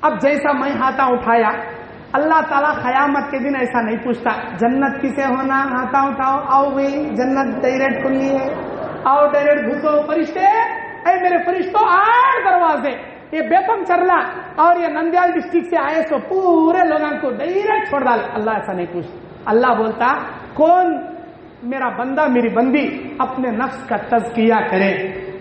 اب جیسا میں ہاتھا اٹھایا، اللہ تعالیٰ قیامت کے دن ایسا نہیں پوچھتا جنت کسے ہونا، ہاتھا اٹھاؤ، آؤ بھائی جنت ڈائریکٹ کھلی ہے، آؤ ڈائریکٹ گھسو، فرشتے اے میرے فرشتوں 8 دروازے، یہ بیتم چرلا اور یہ نندیال ڈسٹرکٹ سے آئے سو پورے لوگوں کو ڈائریکٹ چھوڑ ڈال۔ اللہ ایسا نہیں پوچھتا۔ اللہ بولتا کون میرا بندہ میری بندی اپنے نفس کا تزکیہ کرے،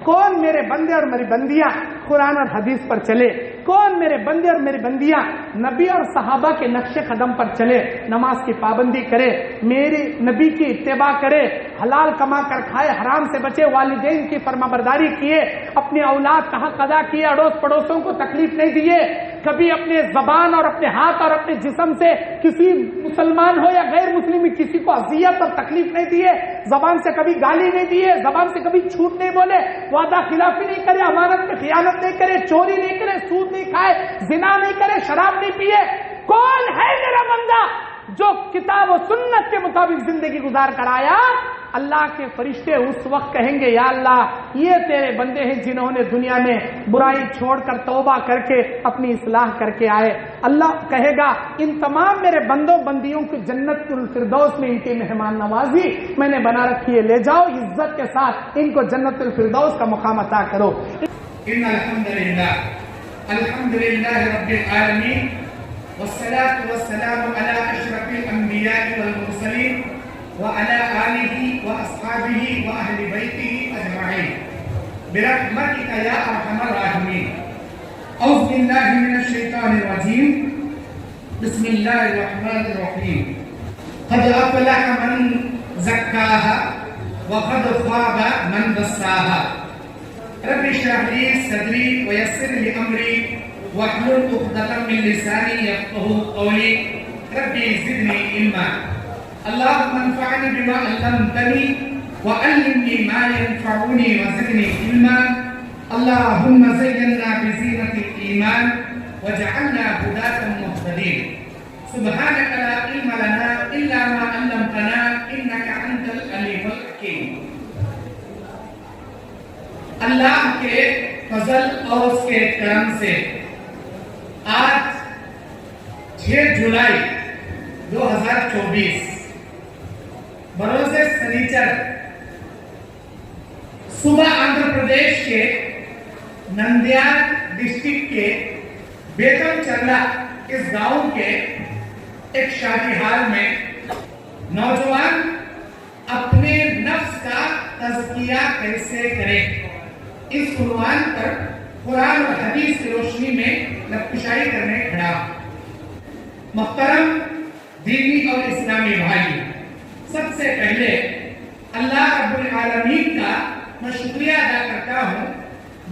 کون میرے بندے اور میری بندیاں قرآن اور حدیث پر چلے، کون میرے بندے اور میری بندیاں نبی اور صحابہ کے نقش قدم پر چلے، نماز کی پابندی کرے، میرے نبی کی اتباع کرے، حلال کما کر کھائے، حرام سے بچے، والدین کی فرمانبرداری کیے، اپنی اولاد کا حق ادا کیے، اڑوس پڑوسوں کو تکلیف نہیں دیے، کبھی اپنے زبان اور اپنے ہاتھ اور اپنے جسم سے کسی مسلمان ہو یا غیر مسلم کسی کو اذیت اور تکلیف نہیں دیے، زبان سے کبھی گالی نہیں دیے، زبان سے کبھی جھوٹ نہیں بولے، وعدہ خلافی نہیں کرے، امانت میں خیانت نہیں کرے، چوری نہیں کرے، سود نہیں کھائے، زنا نہیں کرے، شراب نہیں پیے۔ کون ہے میرا بندہ جو کتاب و سنت کے مطابق زندگی گزار کر آیا؟ اللہ کے فرشتے اس وقت کہیں گے یا اللہ یہ تیرے بندے ہیں جنہوں نے دنیا میں برائی چھوڑ کر توبہ کر کے اپنی اصلاح کر کے آئے۔ اللہ کہے گا ان تمام میرے بندوں بندیوں کو جنت الفردوس میں ان کی مہمان نوازی میں نے بنا رکھی ہے، لے جاؤ عزت کے ساتھ ان کو جنت الفردوس کا مقام عطا کرو۔ ان الحمد للہ رب العالمین والصلاة والسلام على اشرف الانبیاء والمرسلین وعلى آلہ واصحابہ واہل بیتہ اجمعین برحمتک یا ارحم الراحمین۔ اعوذ باللہ من الشیطان الرجیم، بسم اللہ الرحمن الرحیم۔ قد افلح من زکاها وقد خاب من دساها۔ رب اشرح لي صدري ويسر لي امري واحلل عقدة من لساني يفقهوا قولي رب زدني علما۔ اللهم انفعني بما علمتني وعلمني ما ينفعني وزدني علما۔ اللهم زينا بزينة الإيمان وجعلنا هداة مهتدين۔ سبحانك لا علم لنا إلا ما علمتنا إنك أنت العليم الحكيم۔ اللہ کے فضل اور اس کے کرم سے آج 6 جولائی 2024 بروز سنیچر صبح آندھر پردیش کے نندیال ڈسٹرکٹ کے بیتم چرلا اس گاؤں کے ایک شادی حال میں نوجوان اپنے نفس کا تزکیہ کیسے کرے اس عنوان پر قرآن اور حدیث کی روشنی میں نقشائی کرنے کھڑا۔ محترم دینی اور اسلامی بھائی، سب سے پہلے اللہ رب العالمین کا میں شکریہ ادا کرتا ہوں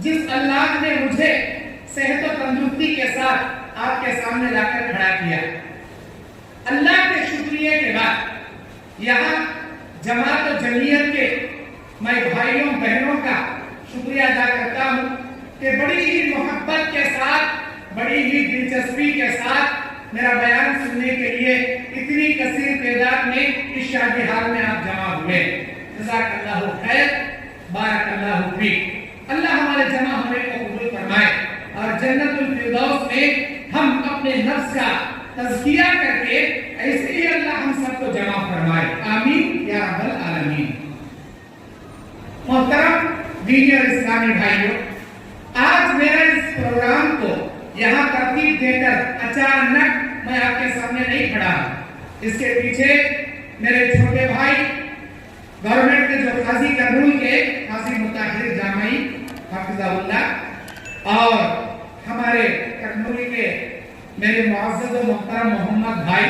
جس اللہ نے مجھے صحت و تندرستی کے ساتھ آپ کے سامنے لا کر کھڑا کیا۔ اللہ کے شکریہ کے بعد یہاں جماعت و جمعیت کے میں بھائیوں بہنوں کا شکریہ ادا کرتا ہوں کہ بڑی ہی محبت کے ساتھ، بڑی ہی دلچسپی کے ساتھ میرا بیان سننے کے لیے اتنی کثیر تعداد میں اس شادی حال میں آپ جمع ہوئے۔ جزاک اللہ خیر، بارک اللہ فیک۔ اللہ ہمارے جمع ہونے کو قبول فرمائے اور جنت الفردوس میں ہم اپنے نفس کا تزکیہ کر کے ایسے ہی اللہ ہم سب کو جمع فرمائے، آمین یا رب العالمین۔ محترم دینی اور اسلامی بھائیوں، آج میرا اس پروگرام کو یہاں ترتیب دے کر اچانک میں آپ کے سامنے نہیں کھڑا ہوں۔ اس کے پیچھے میرے چھوٹے بھائی گورنمنٹ کے جو قاضی کرنول کے قاضی مطہر جامعی حافظہ اللہ اور ہمارے کرنولی کے میرے معزز و محترم محمد بھائی،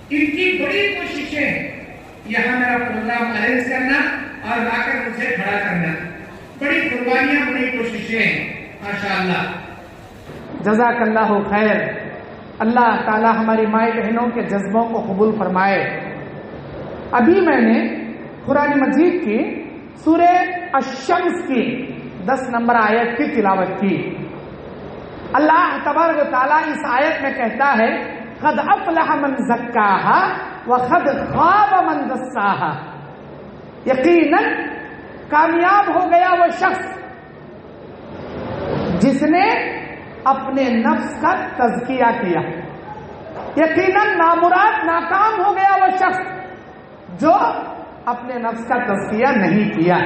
ان کی بڑی کوششیں یہاں میرا پروگرام ارینج کرنا اور لا کر مجھے کھڑا کرنا، بڑی قربانیاں، بڑی کوششیں، ماشاءاللہ۔ جزاک اللہ خیر۔ اللہ تعالی ہماری مائیں بہنوں کے جذبوں کو قبول فرمائے۔ ابھی میں نے قرآن مجید کی سورہ الشمس کی 10 نمبر آیت کی تلاوت کی۔ اللہ تبارک و تعالیٰ اس آیت میں کہتا ہے قد افلح من زکاہا وقد خاب من دساہا۔ یقیناً کامیاب ہو گیا وہ شخص جس نے اپنے نفس کا تزکیہ کیا. یقیناً نامراد ناکام ہو گیا وہ شخص جو اپنے نفس کا تزکیہ نہیں کیا.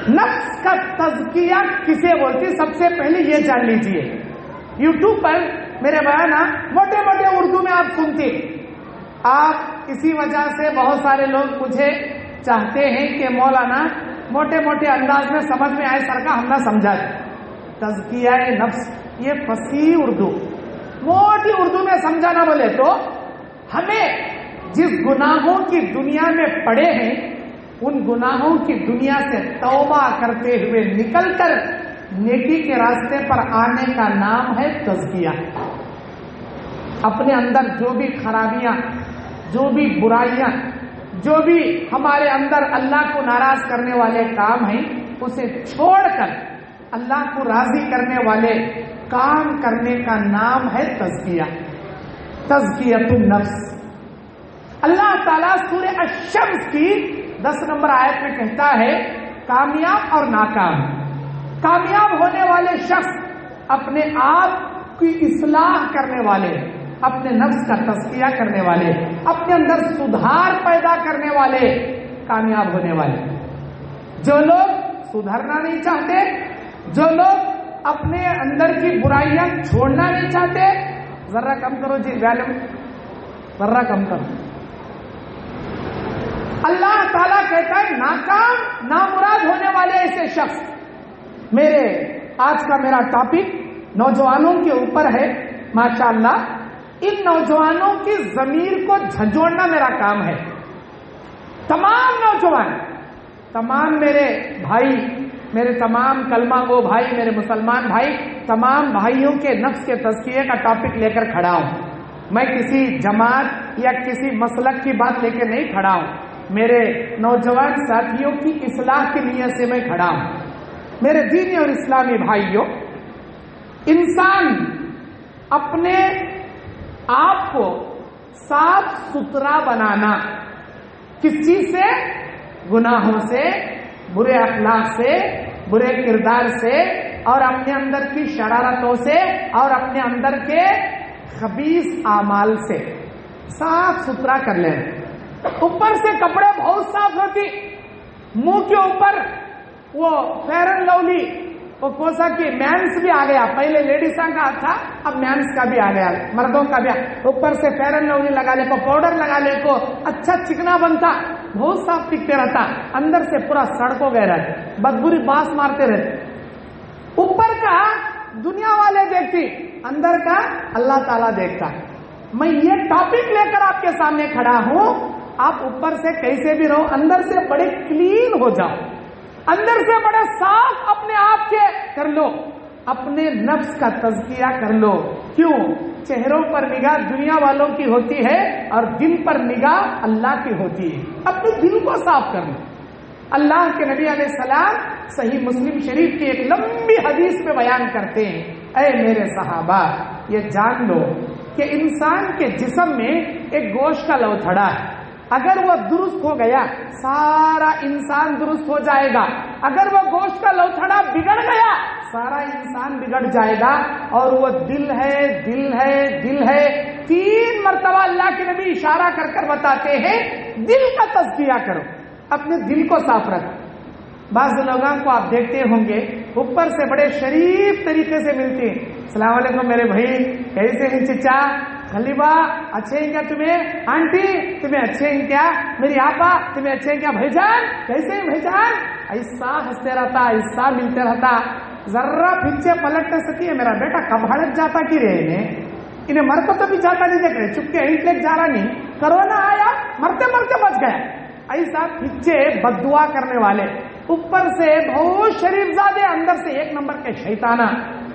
نفس کا تزکیہ کسے بولتی؟ سب سے پہلے یہ جان لیجئے. یوٹیوب پر میرے بیانات موٹے موٹے اردو میں آپ سنتے. آپ اسی وجہ سے بہت سارے لوگ مجھے چاہتے ہیں کہ مولانا موٹے موٹے انداز میں سمجھ میں آئے سر کا ہم نہ سمجھا. تزکیہ نفس یہ فصیح اردو موٹی اردو میں سمجھانا بولے تو ہمیں جس گناہوں کی دنیا میں پڑے ہیں ان گناہوں کی دنیا سے توبہ کرتے ہوئے نکل کر نیکی کے راستے پر آنے کا نام ہے تزکیہ. اپنے اندر جو بھی خرابیاں، جو بھی برائیاں، جو بھی ہمارے اندر اللہ کو ناراض کرنے والے کام ہیں اسے چھوڑ کر اللہ کو راضی کرنے والے کام کرنے کا نام ہے تزکیہ. تزکیۃ النفس. اللہ تعالیٰ سورہ الشمس کی 10 نمبر آیت میں کہتا ہے کامیاب اور ناکام. کامیاب ہونے والے شخص اپنے آپ کی اصلاح کرنے والے، اپنے نفس کا تزکیہ کرنے والے، اپنے اندر سدھار پیدا کرنے والے کامیاب ہونے والے. جو لوگ سدھرنا نہیں چاہتے، جو لوگ اپنے اندر کی برائیاں چھوڑنا نہیں چاہتے، ذرا کم کرو جی ویلم، ذرا کم کرو. اللہ تعالیٰ کہتا ہے ناکام نامراد ہونے والے ایسے شخص. میرے آج کا میرا ٹاپک نوجوانوں کے اوپر ہے. ماشاءاللہ ان نوجوانوں کی ضمیر کو جھنجھوڑنا میرا کام ہے. تمام نوجوان، تمام میرے بھائی، میرے تمام کلمہ گو بھائی، میرے مسلمان بھائی، تمام بھائیوں کے نفس کے تزکیے کا ٹاپک لے کر کھڑا ہوں. میں کسی جماعت یا کسی مسلک کی بات لے کے نہیں کھڑا ہوں. میرے نوجوان ساتھیوں کی اصلاح کی نیت سے میں کھڑا ہوں. میرے دینی اور اسلامی بھائیوں، انسان اپنے آپ کو صاف ستھرا بنانا کس چیز سے؟ گناہوں سے، برے اخلاق سے، برے کردار سے، اور اپنے اندر کی شرارتوں سے، اور اپنے اندر کے خبیث اعمال سے صاف ستھرا کر لینا. اوپر سے کپڑے بہت صاف ہوتی، منہ کے اوپر وہ فیئر اینڈ لولی، وہ کوسا کی مینس بھی آ گیا. پہلے لیڈیزاں کا تھا، اب مینس کا بھی آ گیا، مردوں کا بھی. اوپر سے فیئر اینڈ لولی لگا لے کو، پاؤڈر لگا لے کو، اچھا چکنا بنتا، بہت صاف دکھتے رہتا، اندر سے پورا سڑکوں گئے رہتے، بدبوری باس مارتے رہتے. اوپر کا دنیا والے دیکھتی، اندر کا اللہ تعالیٰ دیکھتا. میں یہ ٹاپک لے کر آپ کے سامنے کھڑا ہوں. آپ اوپر سے کیسے بھی رہو، اندر سے بڑے کلین ہو جاؤ، اندر سے بڑے صاف اپنے آپ کے کر لو، اپنے نفس کا تزکیہ کر لو. کیوں؟ چہروں پر نگاہ دنیا والوں کی ہوتی ہے اور دل پر نگاہ اللہ کی ہوتی ہے. اپنے دل کو صاف کر لو. اللہ کے نبی علیہ السلام صحیح مسلم شریف کی ایک لمبی حدیث میں بیان کرتے ہیں، اے میرے صحابہ یہ جان لو کہ انسان کے جسم میں ایک گوشت کا لوتھڑا ہے. اگر وہ درست ہو گیا سارا انسان درست ہو جائے گا. اگر وہ گوشت کا لوتھڑا بگڑ گیا سارا انسان بگڑ جائے گا. اور وہ دل ہے، دل ہے، دل ہے. 3 مرتبہ اللہ کے نبی اشارہ کر کر بتاتے ہیں دل کا تزکیہ کرو، اپنے دل کو صاف رکھو. بعض لوگوں کو آپ دیکھتے ہوں گے اوپر سے بڑے شریف طریقے سے ملتے ہیں. السلام علیکم میرے بھائی، کیسے ہیں چچا، خلیبہ اچھے ہیں کیا، تمہیں آنٹی تمہیں اچھے ہیں کیا، میری آپا تمہیں اچھے ہیں کیا، بھائی جان کیسے ہیں بھائی جان. ایسا ہنستے رہتا، ایسا ملتے رہتا. ذرا پیچھے پلٹ نہ سکی ہے میرا بیٹا کب ہڑک جاتا کی رہے انہیں مر کو تو بھی جاتا نہیں دیکھ رہے، چپ کے اینٹ لیک جا رہا نہیں، کرونا آیا مرتے مرتے بچ گیا. ایسا پیچھے بد دعا کرنے والے، اوپر سے بہت شریف زادے، اندر سے 1 نمبر کے شیطانہ.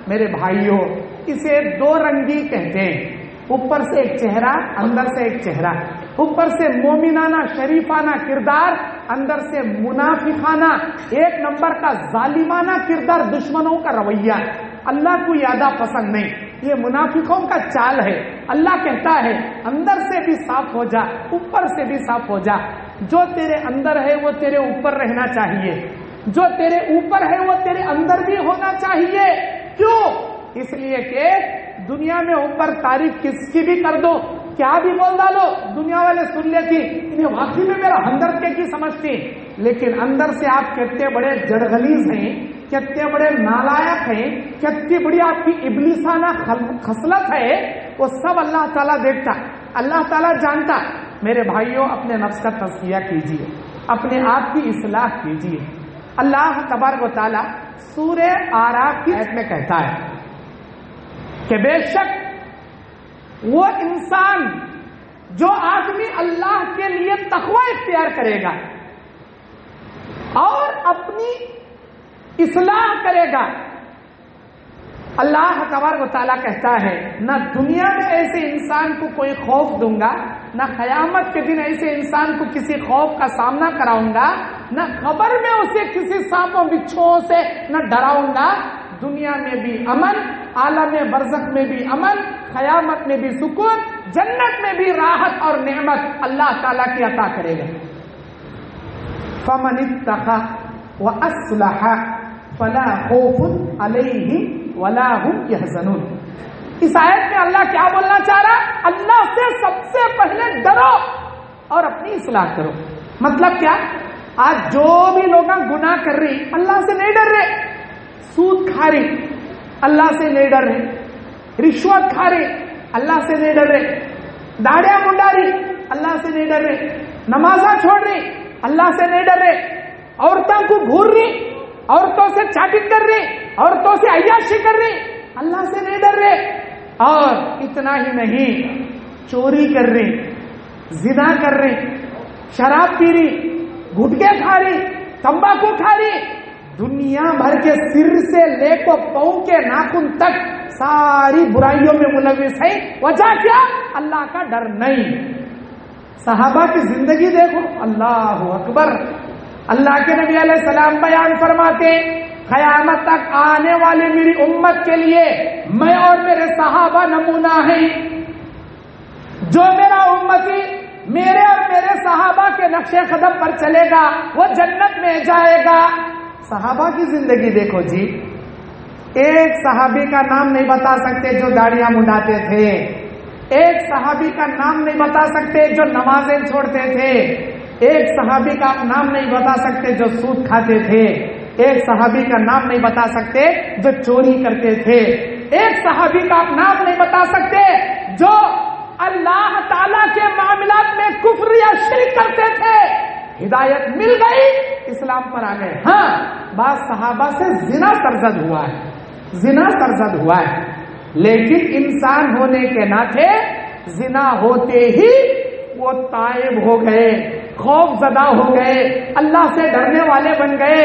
میرے بھائیوں اسے 2 رنگی کہتے ہیں. اوپر سے ایک چہرہ، اندر سے ایک چہرہ. اوپر سے مومنانہ شریفانہ کردار، اندر سے منافقانہ 1 نمبر کا ظالمانہ کردار، دشمنوں کا رویہ. اللہ کو یادہ پسند نہیں، یہ منافقوں کا چال ہے. اللہ کہتا ہے اندر سے بھی صاف ہو جا، اوپر سے بھی صاف ہو جا. جو تیرے اندر ہے وہ تیرے اوپر رہنا چاہیے، جو تیرے اوپر ہے وہ تیرے اندر بھی ہونا چاہیے. کیوں؟ اس لیے کہ دنیا میں اوپر تعریف کس کی بھی کر دو، کیا بھی بول ڈالو، دنیا والے سن لیتی، انہیں واقعی میں میرا ہمدرد کے کی سمجھتی، لیکن اندر سے آپ کتنے بڑے جڑغلیظ ہیں، کتنے بڑے نالائق ہیں، کتنی بڑی آپ کی ابلیسانہ خصلت ہے، وہ سب اللہ تعالیٰ دیکھتا، اللہ تعالیٰ جانتا۔ میرے بھائیوں، اپنے نفس کا تزکیہ کیجیے، اپنے آپ کی اصلاح کیجیے۔ اللہ تبارک و تعالیٰ سورہ آراف کی آیت میں کہتا ہے کہ بے شک وہ انسان جو آدمی اللہ کے لیے تقوی اختیار کرے گا اور اپنی اصلاح کرے گا، اللہ تبارک و تعالیٰ کہتا ہے نہ دنیا میں ایسے انسان کو کوئی خوف دوں گا، نہ قیامت کے دن ایسے انسان کو کسی خوف کا سامنا کراؤں گا، نہ قبر میں اسے کسی سانپوں بچھوؤں سے نہ ڈراؤں گا۔ دنیا میں بھی امن، عالم برزخ میں بھی امن، قیامت میں بھی سکون، جنت میں بھی راحت اور نعمت اللہ تعالیٰ کی عطا کرے گا۔ فمن اتقى واصلح فلا خوف علیہم ولا هم يحزنون۔ اس آیت میں اللہ کیا بولنا چاہ رہا؟ اللہ سے سب سے پہلے ڈرو اور اپنی اصلاح کرو۔ مطلب کیا؟ آج جو بھی لوگ گناہ کر رہی اللہ سے نہیں ڈر رہے، سود کھا رہی اللہ سے نہیں ڈر رہے، رشوت کھا رہی اللہ سے نہیں ڈر رہے، داڑیاں منڈا رہی اللہ سے نہیں ڈر رہے، نمازاں چھوڑ رہی اللہ سے نہیں ڈر رہے، عورتوں کو گھور رہی، عورتوں سے چیٹنگ کر رہی، عورتوں سے عیاشی کر رہی اللہ سے نہیں ڈر رہے، اور اتنا ہی نہیں چوری کر رہی، زنا کر رہی، شراب پی رہی، گٹکے کھا رہی، تمباکو کھا رہی، دنیا بھر کے سر سے لے کو پاؤں کے ناخن تک ساری برائیوں میں ملوث ہے۔ وجہ کیا؟ اللہ کا ڈر نہیں۔ صحابہ کی زندگی دیکھو، اللہ اکبر۔ اللہ کے نبی علیہ السلام بیان فرماتے قیامت تک آنے والی میری امت کے لیے میں اور میرے صحابہ نمونہ ہیں۔ جو میرا امتی میرے اور میرے صحابہ کے نقش قدم پر چلے گا وہ جنت میں جائے گا۔ صحابہ کی زندگی دیکھو جی، ایک صحابی کا نام نہیں بتا سکتے جو داڑیاں منڈاتے تھے، ایک صحابی کا نام نہیں بتا سکتے جو نمازیں چھوڑتے تھے، ایک صحابی کا نام نہیں بتا سکتے جو سود کھاتے تھے، ایک صحابی کا نام نہیں بتا سکتے جو چوری کرتے تھے، ایک صحابی کا نام نہیں بتا سکتے جو اللہ تعالیٰ کے معاملات میں کفر یا شرک کرتے تھے۔ ہدایت مل گئی، اسلام پر آ گئے۔ ہاں، بعض صحابہ سے زنا سرزد ہوا ہے، زنا سرزد ہوا ہے، لیکن انسان ہونے کے ناطے زنا ہوتے ہی وہ تائب ہو گئے، خوف زدہ ہو گئے، اللہ سے ڈرنے والے بن گئے،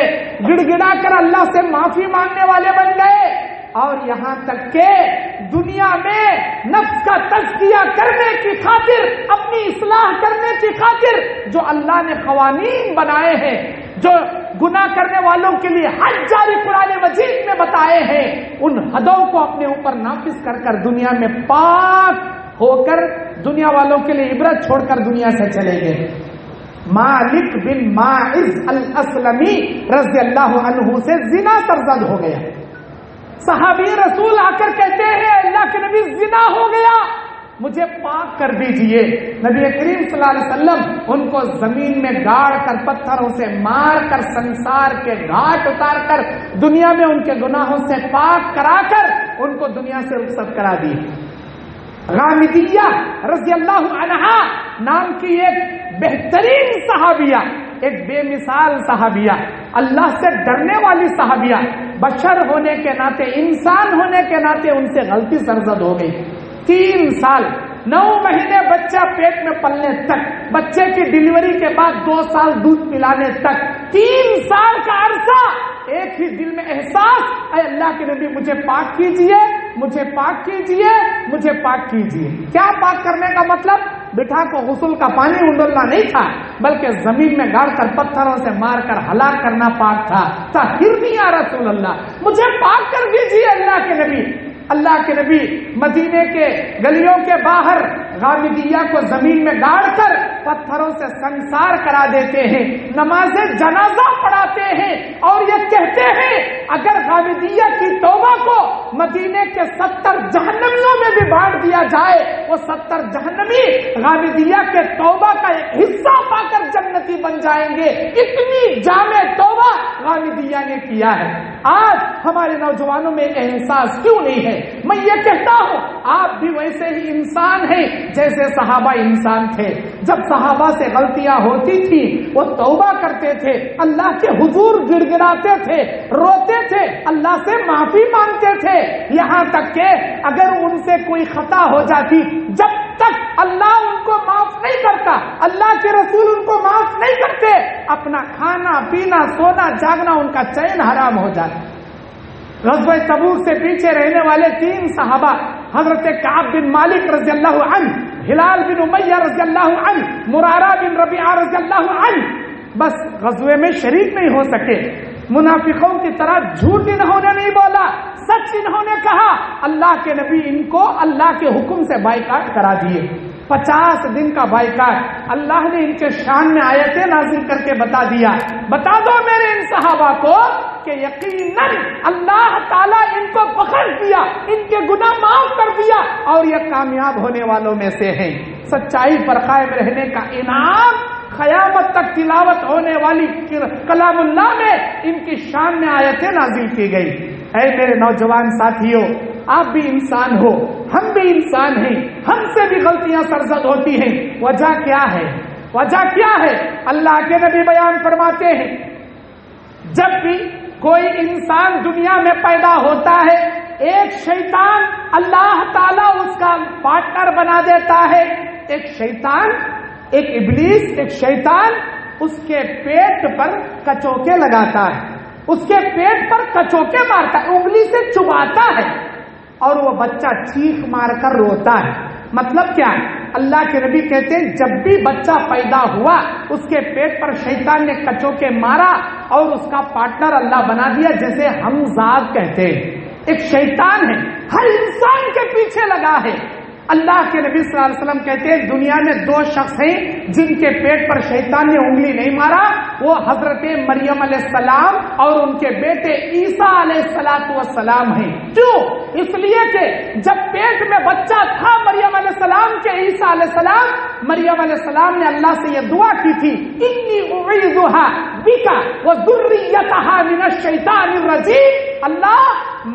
گڑ گڑا کر اللہ سے معافی مانگنے والے بن گئے، اور یہاں تک کہ دنیا میں نفس کا تزکیہ کرنے کی خاطر، اپنی اصلاح کرنے کی خاطر جو اللہ نے قوانین بنائے ہیں، جو گناہ کرنے والوں کے لیے حد جاری قرآن مجید میں بتائے ہیں، ان حدوں کو اپنے اوپر نافذ کر کر دنیا میں پاک ہو کر دنیا والوں کے لیے عبرت چھوڑ کر دنیا سے چلے گئے۔ مالک بن ماعز الاسلمی رضی اللہ عنہ سے زنا سرزد ہو گیا۔ صحابی رسول آ کر کہتے ہیں اللہ کے نبی زنا ہو گیا، مجھے پاک کر دیجئے۔ نبی کریم صلی اللہ علیہ وسلم ان کو زمین میں گاڑ کر پتھروں سے مار کر سنسار کے گھاٹ اتار کر دنیا میں ان کے گناہوں سے پاک کرا کر ان کو دنیا سے رخصت کرا دی۔ غامدیہ رضی اللہ عنہا نام کی ایک بہترین صحابیہ، ایک بے مثال صحابیہ، اللہ سے ڈرنے والی صحابیہ، بشر ہونے کے ناطے، انسان ہونے کے ناطے ان سے غلطی سرزد ہو گئی۔ 3 سال 9 مہینے بچہ پیٹ میں پلنے تک، بچے کی ڈیلیوری کے بعد 2 سال دودھ پلانے تک، 3 سال کا عرصہ ایک ہی دل میں احساس، اے اللہ کے نبی مجھے پاک کیجئے، مجھے پاک کیجئے، مجھے پاک کیجئے۔ کیا پاک کرنے کا مطلب؟ بٹھا کو غسل کا پانی انڈولنا نہیں تھا، بلکہ زمین میں گاڑ کر پتھروں سے مار کر ہلاک کرنا پاک تھا۔ طہرنی یا رسول اللہ، مجھے پاک کر دیجئے اللہ کے نبی۔ اللہ کے نبی مدینے کے گلیوں کے باہر غامدیہ کو زمین میں گاڑ کر پتھروں سے سنسار کرا دیتے ہیں، نماز جنازہ پڑھاتے ہیں اور یہ کہتے ہیں اگر غامدیہ کی توبہ کو مدینے کے 70 جہنمیوں میں بھی بانٹ دیا جائے، وہ 70 جہنمی غامدیہ کے توبہ کا ایک حصہ پا کر جنتی بن جائیں گے۔ اتنی جامع توبہ غامدیہ نے کیا ہے۔ آج ہمارے نوجوانوں میں احساس کیوں نہیں ہے؟ میں یہ کہتا ہوں آپ بھی ویسے ہی انسان ہیں جیسے صحابہ انسان تھے۔ جب صحابہ سے غلطیاں ہوتی تھی وہ توبہ کرتے تھے، اللہ کے حضور گڑ گڑاتے تھے، روتے تھے، اللہ سے معافی مانگتے تھے، یہاں تک کہ اگر ان سے کوئی خطا ہو جاتی، جب تک اللہ ان کو معاف نہیں کرتا، اللہ کے رسول ان کو معاف نہیں کرتے، اپنا کھانا پینا سونا جاگنا ان کا چین حرام ہو جاتا۔ غزوہ تبوک سے پیچھے رہنے والے 3 صحابہ حضرت کعب بن مالک رضی اللہ عنہ، ہلال بن امیہ رضی اللہ عنہ، مرارہ بن ربیعہ رضی اللہ عنہ، بس غزوے میں شریک نہیں ہو سکے۔ منافقوں کی طرح جھوٹ انہوں نے نہیں بولا، سچ انہوں نے کہا۔ اللہ کے نبی ان کو اللہ کے حکم سے بائیکاٹ کرا دیے، 50 دن کا بائیکاٹ۔ اللہ نے ان کے شان میں آیتیں نازل کر کے بتا دیا، بتا دو میرے ان صحابہ کو کہ یقیناً اللہ تعالیٰ ان کو بخش دیا، ان کے گناہ معاف کر دیا اور یہ کامیاب ہونے والوں میں سے ہیں۔ سچائی پر قائم رہنے کا انعام قیامت تک تلاوت ہونے والی کلام اللہ میں ان کی شان میں آیتیں نازل کی گئی۔ اے میرے نوجوان ساتھیوں، آپ بھی انسان ہو، ہم بھی انسان ہیں، ہم سے بھی غلطیاں سرزد ہوتی ہیں۔ وجہ کیا ہے؟ وجہ کیا ہے؟ اللہ کے نبی بیان فرماتے ہیں جب بھی کوئی انسان دنیا میں پیدا ہوتا ہے، ایک شیطان اللہ تعالیٰ اس کا پارٹنر بنا دیتا ہے۔ ایک شیطان، ایک ابلیس، ایک شیطان اس کے پیٹ پر کچوکے لگاتا ہے، اس کے پیٹ پر کچوکے مارتا ہے، انگلی سے چباتا ہے اور وہ بچہ چیخ مار کر روتا ہے۔ مطلب کیا ہے؟ اللہ کے نبی کہتے ہیں جب بھی بچہ پیدا ہوا اس کے پیٹ پر شیطان نے کچوکے مارا اور اس کا پارٹنر اللہ بنا دیا، جیسے ہم ذات کہتے ہیں۔ ایک شیطان ہے، ہر انسان کے پیچھے لگا ہے۔ اللہ کے نبی صلی اللہ علیہ وسلم کہتے ہیں دنیا میں 2 شخص ہیں جن کے پیٹ پر شیطان نے انگلی نہیں مارا، وہ حضرت مریم علیہ السلام اور ان کے بیٹے عیسیٰ علیہ السلام ہیں۔ کیوں؟ اس لیے کہ جب پیٹ میں بچہ تھا مریم علیہ السلام کے عیسیٰ علیہ السلام، مریم علیہ السلام نے اللہ سے یہ دعا کی تھی انی اعیذھا بک وذریتھا من الشیطان الرجیم، اللہ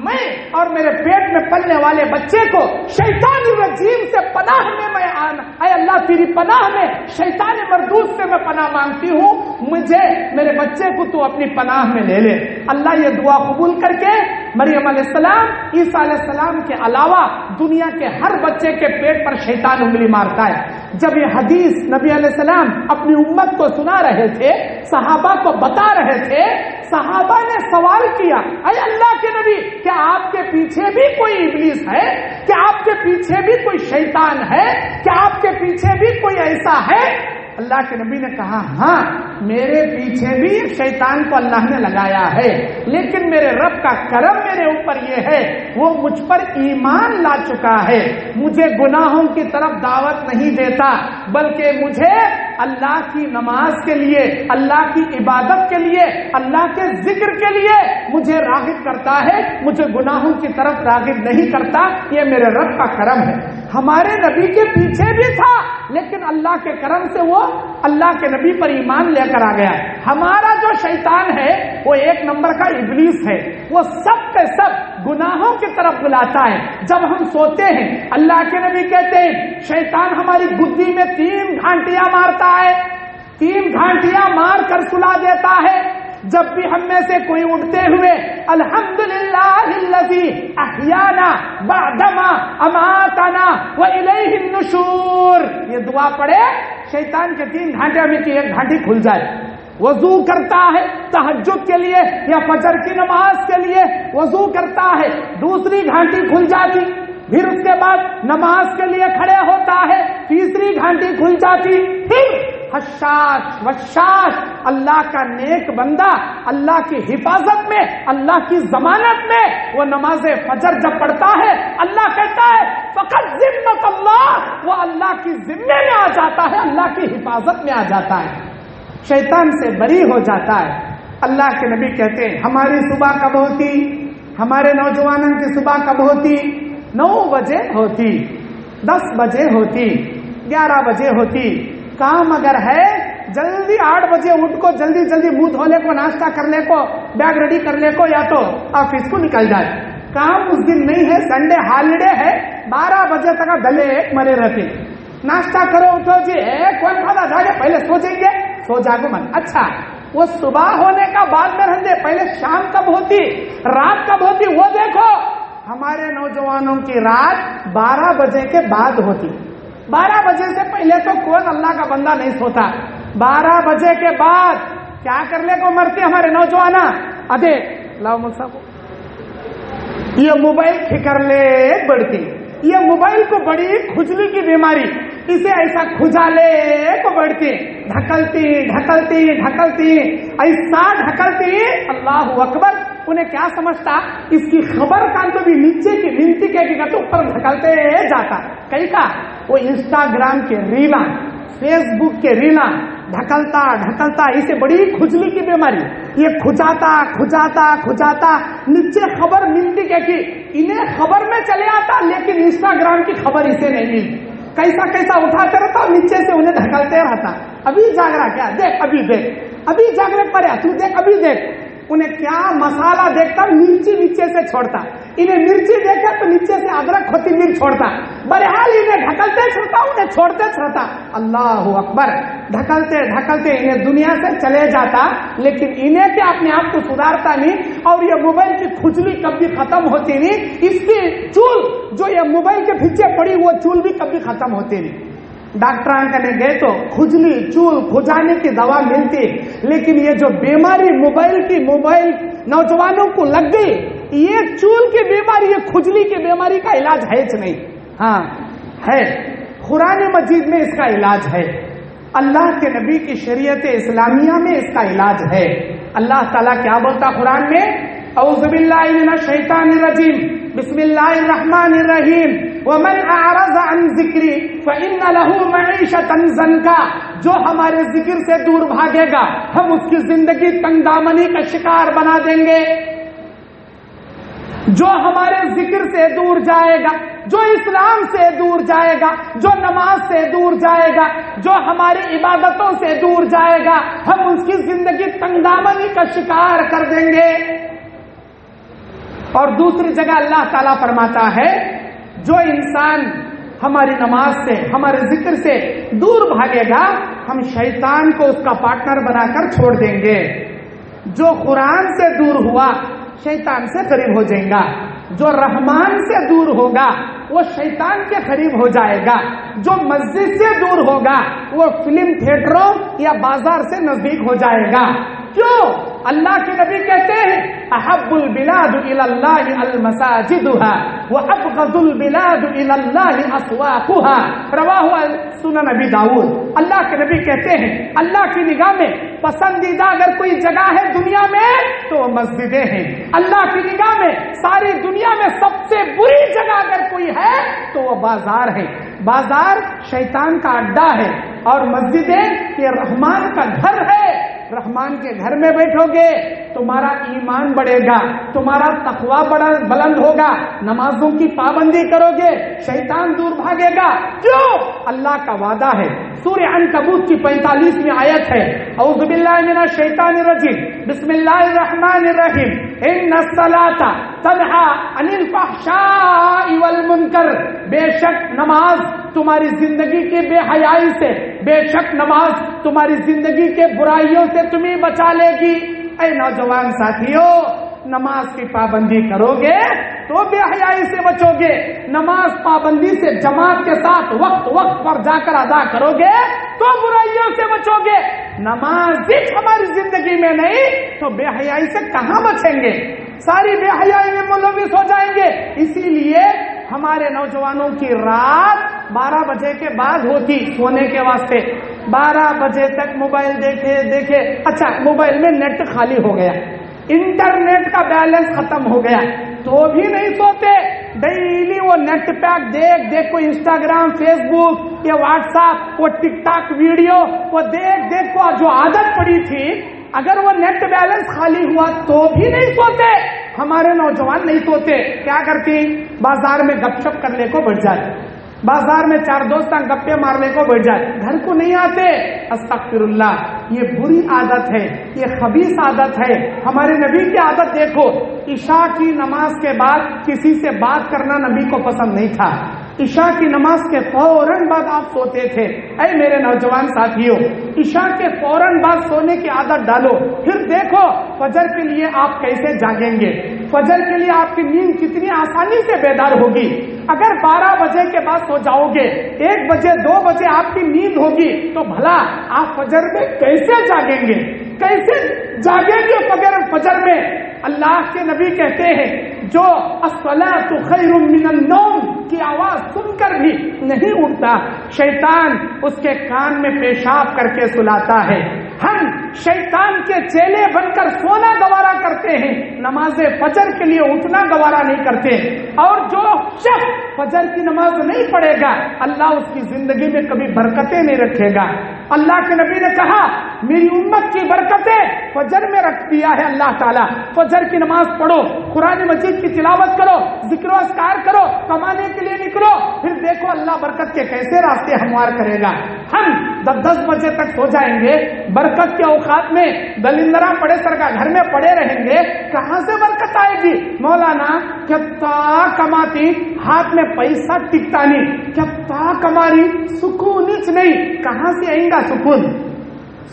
میں اور میرے پیٹ میں پلنے والے بچے کو شیطان الرجیم سے پناہ میں میں آنا، اے اللہ تیری پناہ میں شیطان مردود سے میں پناہ مانگتی ہوں، مجھے میرے بچے کو تو اپنی پناہ میں لے لے۔ اللہ یہ دعا قبول کر کے مریم علیہ السلام، عیسیٰ علیہ السلام کے علاوہ دنیا کے ہر بچے کے پیٹ پر شیطان انگلی مارتا ہے۔ جب یہ حدیث نبی علیہ السلام اپنی امت کو سنا رہے تھے، صحابہ کو بتا رہے تھے، صحابہ نے سوال کیا اے اللہ کے نبی کیا آپ کے پیچھے بھی کوئی ابلیس ہے؟ کیا آپ کے پیچھے بھی کوئی شیطان ہے؟ کیا آپ کے پیچھے بھی کوئی ایسا ہے؟ اللہ کے نبی نے کہا ہاں، میرے پیچھے بھی شیطان کو اللہ نے لگایا ہے، لیکن میرے رب کا کرم میرے اوپر یہ ہے وہ مجھ پر ایمان لا چکا ہے، مجھے گناہوں کی طرف دعوت نہیں دیتا، بلکہ مجھے اللہ کی نماز کے لیے، اللہ کی عبادت کے لیے، اللہ کے ذکر کے لیے مجھے راغب کرتا ہے، مجھے گناہوں کی طرف راغب نہیں کرتا۔ یہ میرے رب کا کرم ہے۔ ہمارے نبی کے پیچھے بھی تھا لیکن اللہ کے کرم سے وہ اللہ کے نبی پر ایمان لے کر آ گیا۔ ہمارا جو شیطان ہے وہ 1 نمبر کا ابلیس ہے، وہ سب کے سب گناہوں کی طرف بلاتا ہے۔ جب ہم سوتے ہیں اللہ کے نبی کہتے ہیں شیطان ہماری گدی میں 3 گھانٹیاں مارتا ہے، 3 گھانٹیاں مار کر سلا دیتا ہے۔ جب بھی ہم میں سے کوئی اٹھتے ہوئے الحمدللہ الذی احیانا بعدما اماتنا والیہ النشور یہ دعا پڑھے، شیطان کے 3 گھانٹے میں کی 1 گھانٹی کھل جائے۔ وضو کرتا ہے تہجد کے لیے یا فجر کی نماز کے لیے وضو کرتا ہے، 2 گھانٹی کھل جاتی، پھر اس کے بعد نماز کے لیے کھڑے ہوتا ہے، 3 گھانٹی کھل جاتی، پھر حشاش وشاش، اللہ کا نیک بندہ اللہ کی حفاظت میں، اللہ کی ضمانت میں وہ نماز فجر جب پڑھتا ہے اللہ کہتا ہے فقط ذمت اللہ، وہ اللہ کی ذمے میں آ جاتا ہے، اللہ کی حفاظت میں آ جاتا ہے، شیطان سے بری ہو جاتا ہے۔ اللہ کے نبی کہتے ہیں ہماری صبح کب ہوتی؟ ہمارے نوجوانوں کی صبح کب ہوتی؟ 9 بجے ہوتی، 10 بجے ہوتی، 11 بجے ہوتی۔ کام اگر ہے جلدی 8 بجے اٹھ کو جلدی جلدی منہ دھولے کو، ناشتہ کرنے کو، بیگ ریڈی کرنے کو، یا تو آفس کو نکل جائے۔ کام اس دن نہیں ہے، سنڈے ہالیڈے ہے، 12 بجے تک گلے ایک مرے رہتے، ناشتہ کرو اٹھو جی کون کھانا جاگے، پہلے سو جائیں گے، سو جاگو من۔ اچھا وہ صبح ہونے کا بعد میں رہتے، پہلے شام کب ہوتی، رات کب ہوتی، وہ دیکھو۔ ہمارے نوجوانوں کی رات 12 بجے کے بعد ہوتی، 12 بجے سے پہلے تو کون اللہ کا بندہ نہیں سوتا، 12 بجے کے بعد کیا کر لے کو مرتے ہمارے نوجوان۔ ادے لاؤ مصعب، یہ موبائل کھکر لے بڑھتی، یہ موبائل کو بڑی کھجلی کی بیماری، اسے ایسا کھجالے کو بڑھتی، ڈھکلتی ڈھکلتی ڈھکلتی، ایسا ڈھکلتی، اللہ اکبر۔ انہیں کیا سمجھتا اس کی خبر کا تو بھی نیچے کی منتی کے تو اوپر ڈھکلتے جاتا، کئی کا وہ انسٹاگرام کے ریلاں، فیس بک کے ریلاں ڈھکلتا ڈھکلتا، اسے بڑی کھجلی کی بیماری، یہ کھجاتا کھجاتا کھجاتا، نیچے خبر ملتی کی انہیں خبر میں چلے آتا، لیکن انسٹاگرام کی خبر اسے نہیں ملتی، کیسا کیسا اٹھاتے رہتا اور نیچے سے انہیں دھکلتے رہتا۔ ابھی جاگ رہا کیا، دیکھ ابھی دیکھ، ابھی جاگنے پڑے تو دیکھ ابھی دیکھ۔ انہیں کیا مسالہ دیکھتا مرچی نیچے سے چھوڑتا، انہیں مرچی دیکھا تو نیچے سے ادرک ہوتی مرچ چھوڑتا، بہرحال انہیں ڈھکلتے چھوڑتا، انہیں چھوڑتے چھوڑتا، اللہ اکبر، ڈھکلتے ڈھکلتے انہیں دنیا سے چلے جاتا، لیکن انہیں کیا اپنے آپ کو سدھارتا نہیں، اور یہ موبائل کی کھجلی کبھی ختم ہوتی نہیں، اس کی چول جو یہ موبائل کے پیچھے پڑی وہ چول بھی کبھی ختم ہوتی نہیں۔ ڈاکٹران کرنے گئے تو کھجلی چول کھجانے کی دوا ملتی، لیکن یہ جو بیماری موبائل نوجوانوں کو لگ گئی، یہ چول کی بیماری، یہ کھجلی کی بیماری کا علاج ہے نہیں؟ ہاں ہے، قرآن مجید میں اس کا علاج ہے، اللہ کے نبی کی شریعت اسلامیہ میں اس کا علاج ہے۔ اللہ تعالیٰ کیا بولتا قرآن میں؟ اعوذ باللہ من الشیطان الرجیم، بسم اللہ الرحمن الرحیم، ومن اعرض عن ذکری فإن له معیشۃ ضنکا، جو ہمارے ذکر سے دور بھاگے گا ہم اس کی زندگی تنگ دامنی کا شکار بنا دیں گے۔ جو ہمارے ذکر سے دور جائے گا، جو اسلام سے دور جائے گا، جو نماز سے دور جائے گا، جو ہماری عبادتوں سے دور جائے گا، ہم اس کی زندگی تنگ دامنی کا شکار کر دیں گے۔ اور دوسری جگہ اللہ تعالیٰ فرماتا ہے جو انسان ہماری نماز سے ہمارے ذکر سے دور بھاگے گا ہم شیطان کو اس کا پارٹنر بنا کر چھوڑ دیں گے۔ جو قرآن سے دور ہوا شیطان سے قریب ہو جائے گا، جو رحمان سے دور ہوگا وہ شیطان کے قریب ہو جائے گا، جو مسجد سے دور ہوگا وہ فلم تھیٹروں یا بازار سے نزدیک ہو جائے گا۔ کیوں؟ اللہ کے نبی کہتے ہیں احب البلاد الی اللہ المساجدها وابغض البلاد الی اللہ اسواقها، رواہ سنن ابی داؤد۔ اللہ کے نبی کہتے ہیں اللہ کی نگاہ میں پسندیدہ اگر کوئی جگہ ہے دنیا میں تو وہ مسجدیں ہیں، اللہ کی نگاہ میں ساری دنیا میں سب سے بری جگہ اگر کوئی ہے تو وہ بازار ہے۔ بازار شیطان کا اڈا ہے اور مسجدیں یہ رحمان کا گھر ہے۔ رحمان کے گھر میں بیٹھو گے تمہارا ایمان بڑھے گا، تمہارا تقوی بلند ہوگا، نمازوں کی پابندی کرو گے، شیطان دور بھاگے گا۔ کیوں؟ اللہ کا وعدہ ہے، سورہ عنکبوت کی 45ویں آیت ہے، اعوذ باللہ من الشیطان الرجیم، بسم اللہ الرحمن الرحیم، ان الصلاۃ تنہی عن الفحشاء والمنکر، بے شک نماز تمہاری زندگی کی بے حیائی سے، بے شک نماز تمہاری زندگی کے برائیوں سے تمہیں بچا لے گی۔ اے نوجوان ساتھیو، نماز کی پابندی کرو گے تو بے حیائی سے بچو گے، نماز پابندی سے جماعت کے ساتھ وقت پر جا کر ادا کرو گے تو برائیوں سے بچو گے۔ نماز ہماری زندگی میں نہیں تو بے حیائی سے کہاں بچیں گے؟ ساری بے حیائی میں ملوث ہو جائیں گے۔ اسی لیے ہمارے نوجوانوں کی رات 12 بجے کے بعد ہوتی سونے کے واسطے. 12 بجے تک موبائل دیکھے. اچھا موبائل میں نیٹ خالی ہو گیا, انٹرنیٹ کا بیلنس ختم ہو گیا, تو بھی نہیں سوتے. ڈیلی وہ نیٹ پیک دیکھ کو انسٹاگرام, فیس بک, یہ واٹس ایپ, وہ ٹک ٹاک ویڈیو, وہ دیکھ کو جو عادت پڑی تھی, اگر وہ نیٹ بیلنس خالی ہوا تو بھی نہیں سوتے. ہمارے نوجوان نہیں سوتے, کیا کرتی, بازار میں گپ شپ کرنے کو بیٹھ جاتے, بازار میں 4 دوست گپے مارنے کو بیٹھ جاتے, گھر کو نہیں آتے. استغفر اللہ, یہ بری عادت ہے, یہ خبیث عادت ہے. ہمارے نبی کی عادت دیکھو, عشاء کی نماز کے بعد کسی سے بات کرنا نبی کو پسند نہیں تھا. عشاء کی نماز کے فوراً بعد آپ سوتے تھے. اے میرے نوجوان ساتھیوں, عشاء کے فوراً بعد سونے کی عادت ڈالو, پھر دیکھو فجر کے لیے آپ کیسے جاگیں گے, فجر کے لیے آپ کی نیند کتنی آسانی سے بیدار ہوگی. اگر 12 بجے کے بعد سو جاؤ گے, 1 بجے 2 بجے آپ کی نیند ہوگی, تو بھلا آپ فجر میں کیسے جاگیں گے, کیسے جاگیں گے فجر میں. اللہ کے نبی کہتے ہیں جو الصلاۃ خیر من النوم کی آواز سن کر بھی نہیں اٹھتا, شیطان اس کے کان میں پیشاب کر کے سلاتا ہے. ہم شیطان کے چیلے بن کر سونا گوارا کرتے ہیں, نماز فجر کے لیے اٹھنا گوارا نہیں کرتے. اور جو شخص فجر کی نماز نہیں پڑھے گا, اللہ اس کی زندگی میں کبھی برکتیں نہیں رکھے گا. اللہ کے نبی نے کہا میری امت کی برکتیں فجر میں رکھ دیا ہے اللہ تعالیٰ. فجر کی نماز پڑھو, قرآن مجید کی تلاوت کرو, ذکر و اذکار کرو, کمانے کے لیے نکلو, پھر دیکھو اللہ برکت کے کیسے راستے ہموار کرے گا. ہم 10 بجے تک سو جائیں گے, برکت کے اوقات میں دلندرا پڑے سر کا گھر میں پڑے رہیں گے, کہاں سے برکت آئے گی. مولانا کتا کماتی, ہاتھ میں پیسہ ٹکتا نہیں, کتا کماری, سکون نہیں, کہاں سے آئیں گا سکون.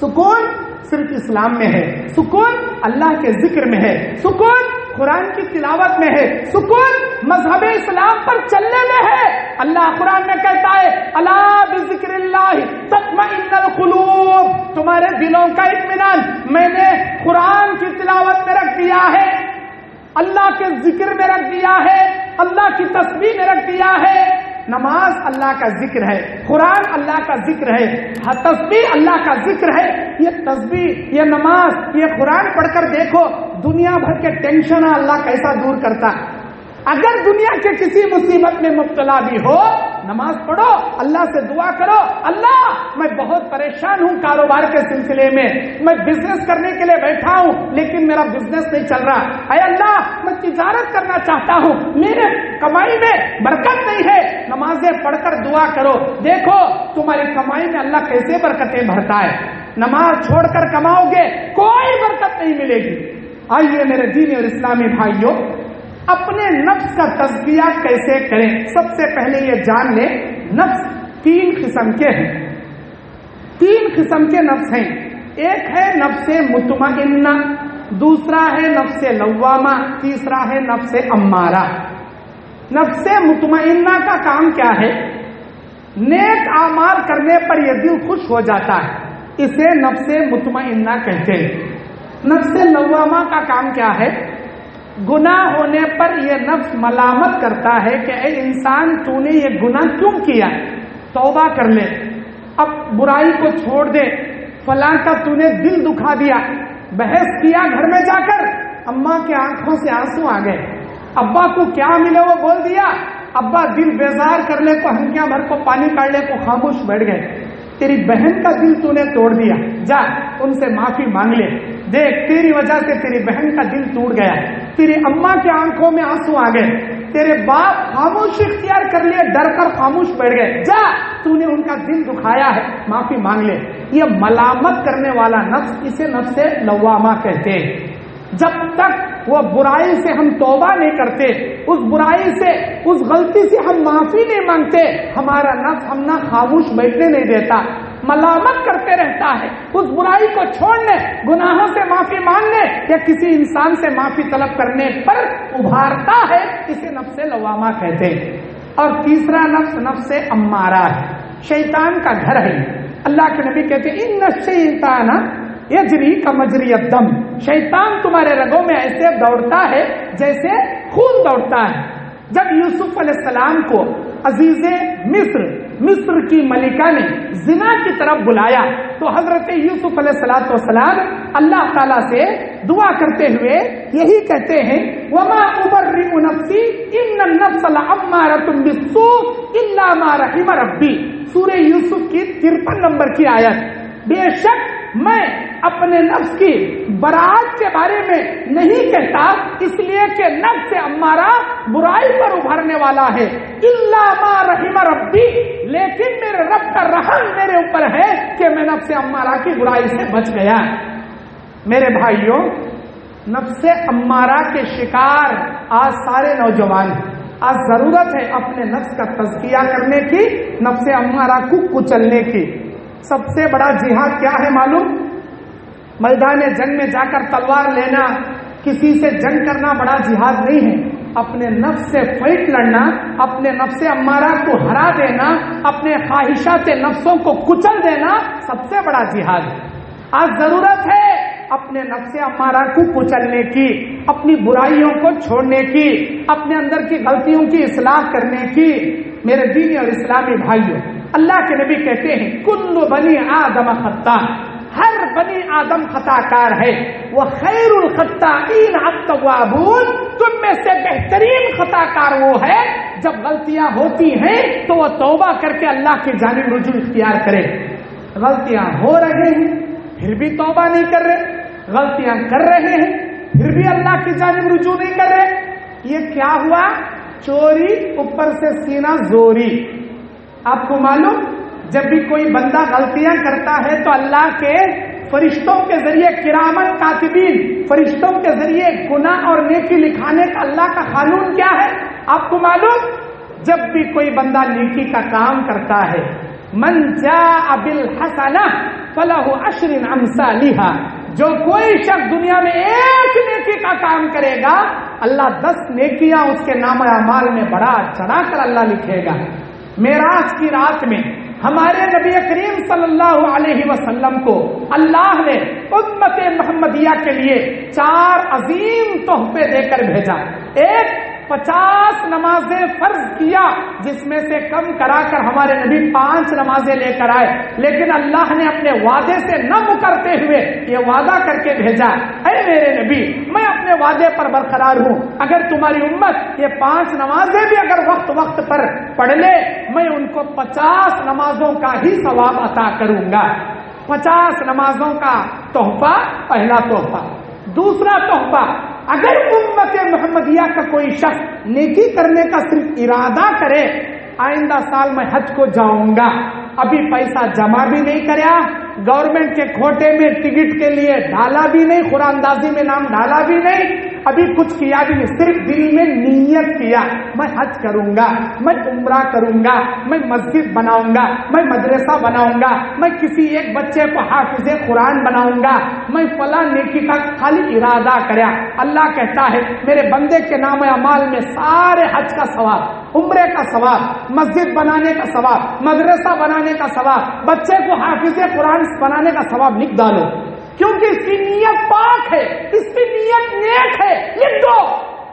سکون صرف اسلام میں ہے, سکون اللہ کے ذکر میں ہے, سکون قرآن کی تلاوت میں ہے, سکون مذہب اسلام پر چلنے میں ہے. اللہ قرآن میں کہتا ہے الا بذکر اللہ تطمئن القلوب, تمہارے دلوں کا اطمینان میں نے قرآن کی تلاوت میں رکھ دیا ہے, اللہ کے ذکر میں رکھ دیا ہے, اللہ کی تسبیح میں رکھ دیا ہے. نماز اللہ کا ذکر ہے, قرآن اللہ کا ذکر ہے, تسبیح اللہ کا ذکر ہے. یہ تسبیح, یہ نماز, یہ قرآن پڑھ کر دیکھو دنیا بھر کے ٹینشن اللہ کیسا دور کرتا. اگر دنیا کے کسی مصیبت میں مبتلا بھی ہو, نماز پڑھو, اللہ سے دعا کرو, اللہ میں بہت پریشان ہوں کاروبار کے سلسلے میں, میں بزنس کرنے کے لیے بیٹھا ہوں لیکن میرا بزنس نہیں چل رہا, اے اللہ میں تجارت کرنا چاہتا ہوں, میرے کمائی میں برکت نہیں ہے. نمازیں پڑھ کر دعا کرو, دیکھو تمہاری کمائی میں اللہ کیسے برکتیں بھرتا ہے. نماز چھوڑ کر کماؤ گے کوئی برکت نہیں ملے گی. آئیے میرے دینی اور اسلامی بھائیوں, اپنے نفس کا تزکیہ کیسے کریں. سب سے پہلے یہ جان لیں نفس 3 قسم کے ہیں. 3 قسم کے نفس ہیں. ایک ہے نفس مطمئنہ, دوسرا ہے نفس لوامہ, تیسرا ہے نفس امارہ. نفس مطمئنہ کا کام کیا ہے, نیک اعمال کرنے پر یہ دل خوش ہو جاتا ہے, اسے نفس مطمئنہ کہتے ہیں. نفس لوامہ کا کام کیا ہے, گناہ ہونے پر یہ نفس ملامت کرتا ہے کہ اے انسان تو نے یہ گناہ کیوں کیا, توبہ کر لے, اب برائی کو چھوڑ دے, فلاں کا تو نے دل دکھا دیا. بحث کیا گھر میں جا کر, اماں کی آنکھوں سے آنسو آ گئے, ابا کو کیا ملے وہ بول دیا, ابا دل بیزار کر لے کو ہنکیاں بھر کو پانی کاٹ لے کو خاموش بیٹھ گئے. تیری بہن کا دل تو نے توڑ دیا, جا ان سے معافی مانگ لے, دیکھ تیری وجہ سے تیری بہن کا دل ٹوٹ گیا, تیری اماں کی آنکھوں میں آنسو آ گئے, تیرے باپ خاموشی اختیار کر لیے, ڈر کر خاموش بیٹھ گئے, جا تو نے ان کا دل دکھایا ہے معافی مانگ لے. یہ ملامت کرنے والا نفس, اسے نفس لوامہ کہتے ہیں. جب تک وہ برائی سے ہم توبہ نہیں کرتے, اس برائی سے, اس غلطی سے ہم معافی نہیں مانگتے, ہمارا نفس ہم نہ خاموش بیٹھنے نہیں دیتا, ملامت کرتے رہتا ہے. اس برائی کو چھوڑنے, گناہوں سے معافی مانگنے یا کسی انسان سے معافی طلب کرنے پر ابھارتا ہے, اسے نفس لوامہ کہتے ہیں. اور تیسرا نفس نفس امارہ ہے, شیطان کا گھر ہے. اللہ کے نبی کہتے ہیں ان الشیطان یجری کمجری الدم, شیطان تمہارے رگوں میں ایسے دوڑتا ہے جیسے خون دوڑتا ہے. جب یوسف علیہ السلام کو عزیز مصر کی ملکہ نے زنا کی طرف بلایا تو حضرت یوسف علیہ السلام اللہ تعالیٰ سے دعا کرتے ہوئے یہی کہتے ہیں وَمَا أُبَرِّئُ نَفْسِي إِنَّ النَّفْسَ لَأَمَّارَةٌ بِالسُّوءِ إِلَّا مَا رَحِمَ رَبِّي، سورہ یوسف کی 53 نمبر کی آیت۔ بے شک میں اپنے نفس کی برات کے بارے میں نہیں کہتا، اس لیے کہ نفس امارہ برائی پر ابھرنے والا ہے، الا ما رحم ربی، لیکن میرے رب کا رحم میرے اوپر ہے کہ میں نفس امارہ کی برائی سے بچ گیا۔ میرے بھائیوں، نفس امارہ کے شکار آج سارے نوجوان ہیں۔ آج ضرورت ہے اپنے نفس کا تزکیہ کرنے کی، نفس امارہ کو کچلنے کی۔ سب سے بڑا جہاد کیا ہے معلوم؟ میدان جنگ میں جا کر تلوار لینا، کسی سے جنگ کرنا بڑا جہاد نہیں ہے۔ اپنے نفس سے فائٹ لڑنا، اپنے نفس امارہ کو ہرا دینا، اپنے خواہشات نفسوں کو کچل دینا سب سے بڑا جہاد ہے۔ آج ضرورت ہے اپنے نفس امارہ کو کچلنے کی، اپنی برائیوں کو چھوڑنے کی، اپنے اندر کی غلطیوں کی اصلاح کرنے کی۔ میرے دینی اور اسلامی بھائیوں، اللہ کے نبی کہتے ہیں کل بنی آدم خطاء، ہر بنی آدم خطا کار ہے، وہ خیر الخطائین التوابون، تم میں سے بہترین خطا کار وہ ہے جب غلطیاں ہوتی ہیں تو وہ توبہ کر کے اللہ کی جانب رجوع اختیار کرے۔ غلطیاں ہو رہے ہیں پھر بھی توبہ نہیں کر رہے، غلطیاں کر رہے ہیں پھر بھی اللہ کی جانب رجوع نہیں کر رہے، یہ کیا ہوا؟ چوری اوپر سے سینہ زوری۔ آپ کو معلوم، جب بھی کوئی بندہ غلطیاں کرتا ہے تو اللہ کے فرشتوں کے ذریعے کرامن کاتبین، فرشتوں کے ذریعے گناہ اور نیکی لکھانے کا اللہ کا قانون کیا ہے؟ آپ کو معلوم، جب بھی کوئی بندہ نیکی کا کام کرتا ہے، من جاء بالحسنہ فلہ عشر امثالھا، جو کوئی شخص دنیا میں ایک نیکی کا کام کرے گا، اللہ 10 نیکیاں اس کے نام اعمال میں بڑا چڑھا کر اللہ لکھے گا۔ معراج کی رات میں ہمارے نبی کریم صلی اللہ علیہ وسلم کو اللہ نے امت محمدیہ کے لیے 4 عظیم تحفے دے کر بھیجا۔ ایک 50 نمازیں فرض کیا، جس میں سے کم کرا کر ہمارے نبی 5 نمازیں لے کر آئے، لیکن اللہ نے اپنے وعدے سے نہ مکرتے ہوئے یہ وعدہ کر کے بھیجا، اے میرے نبی میں اپنے وعدے پر برقرار ہوں، اگر تمہاری امت یہ 5 نمازیں بھی اگر وقت پر پڑھ لے، میں ان کو 50 نمازوں کا ہی ثواب عطا کروں گا۔ 50 نمازوں کا تحفہ پہلا تحفہ۔ دوسرا تحفہ، اگر امت محمدیہ کا کوئی شخص نیکی کرنے کا صرف ارادہ کرے، آئندہ سال میں حج کو جاؤں گا، ابھی پیسہ جمع بھی نہیں کریا، گورنمنٹ کے کھوٹے میں ٹکٹ کے لیے ڈالا بھی نہیں، قرآن اندازی میں نام ڈالا بھی نہیں، ابھی کچھ کیا بھی نہیں، صرف دل میں نیت کیا میں حج کروں گا، میں عمرہ کروں گا، میں مسجد بناؤں گا، میں مدرسہ بناؤں گا، میں کسی ایک بچے کو حافظ قرآن بناؤں گا، میں فلاں نیکی کا خالی ارادہ کریا، اللہ کہتا ہے میرے بندے کے نام اعمال میں سارے حج کا ثواب، عمرے کا ثواب، مسجد بنانے کا ثواب، مدرسہ بنانے کا ثواب، بچے کو حافظ قرآن بنانے کا ثواب لکھ ڈالو، کیونکہ اس کی نیت پاک ہے، اس کی نیت نیک ہے، لکھ دو۔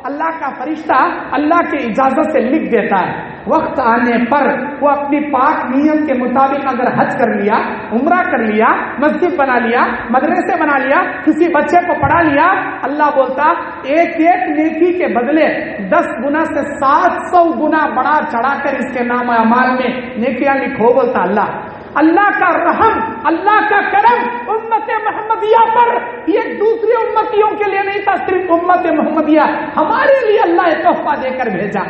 اللہ کا فرشتہ اللہ کی اجازت سے لکھ دیتا ہے، وقت آنے پر وہ اپنی پاک نیت کے مطابق اگر حج کر لیا، عمرہ کر لیا، مسجد بنا لیا، مدرسے بنا لیا، کسی بچے کو پڑھا لیا، اللہ بولتا ایک ایک نیکی کے بدلے 10 گنا سے 700 گنا بڑا چڑھا کر اس کے نام اعمال میں نیکیاں لکھو، بولتا اللہ۔ اللہ کا رحم، اللہ کا کرم امت محمدیہ پر یہ دوسری امتیوں کے لیے نہیں تھا، صرف امت محمدیہ ہمارے لیے اللہ یہ تحفہ دے کر بھیجا۔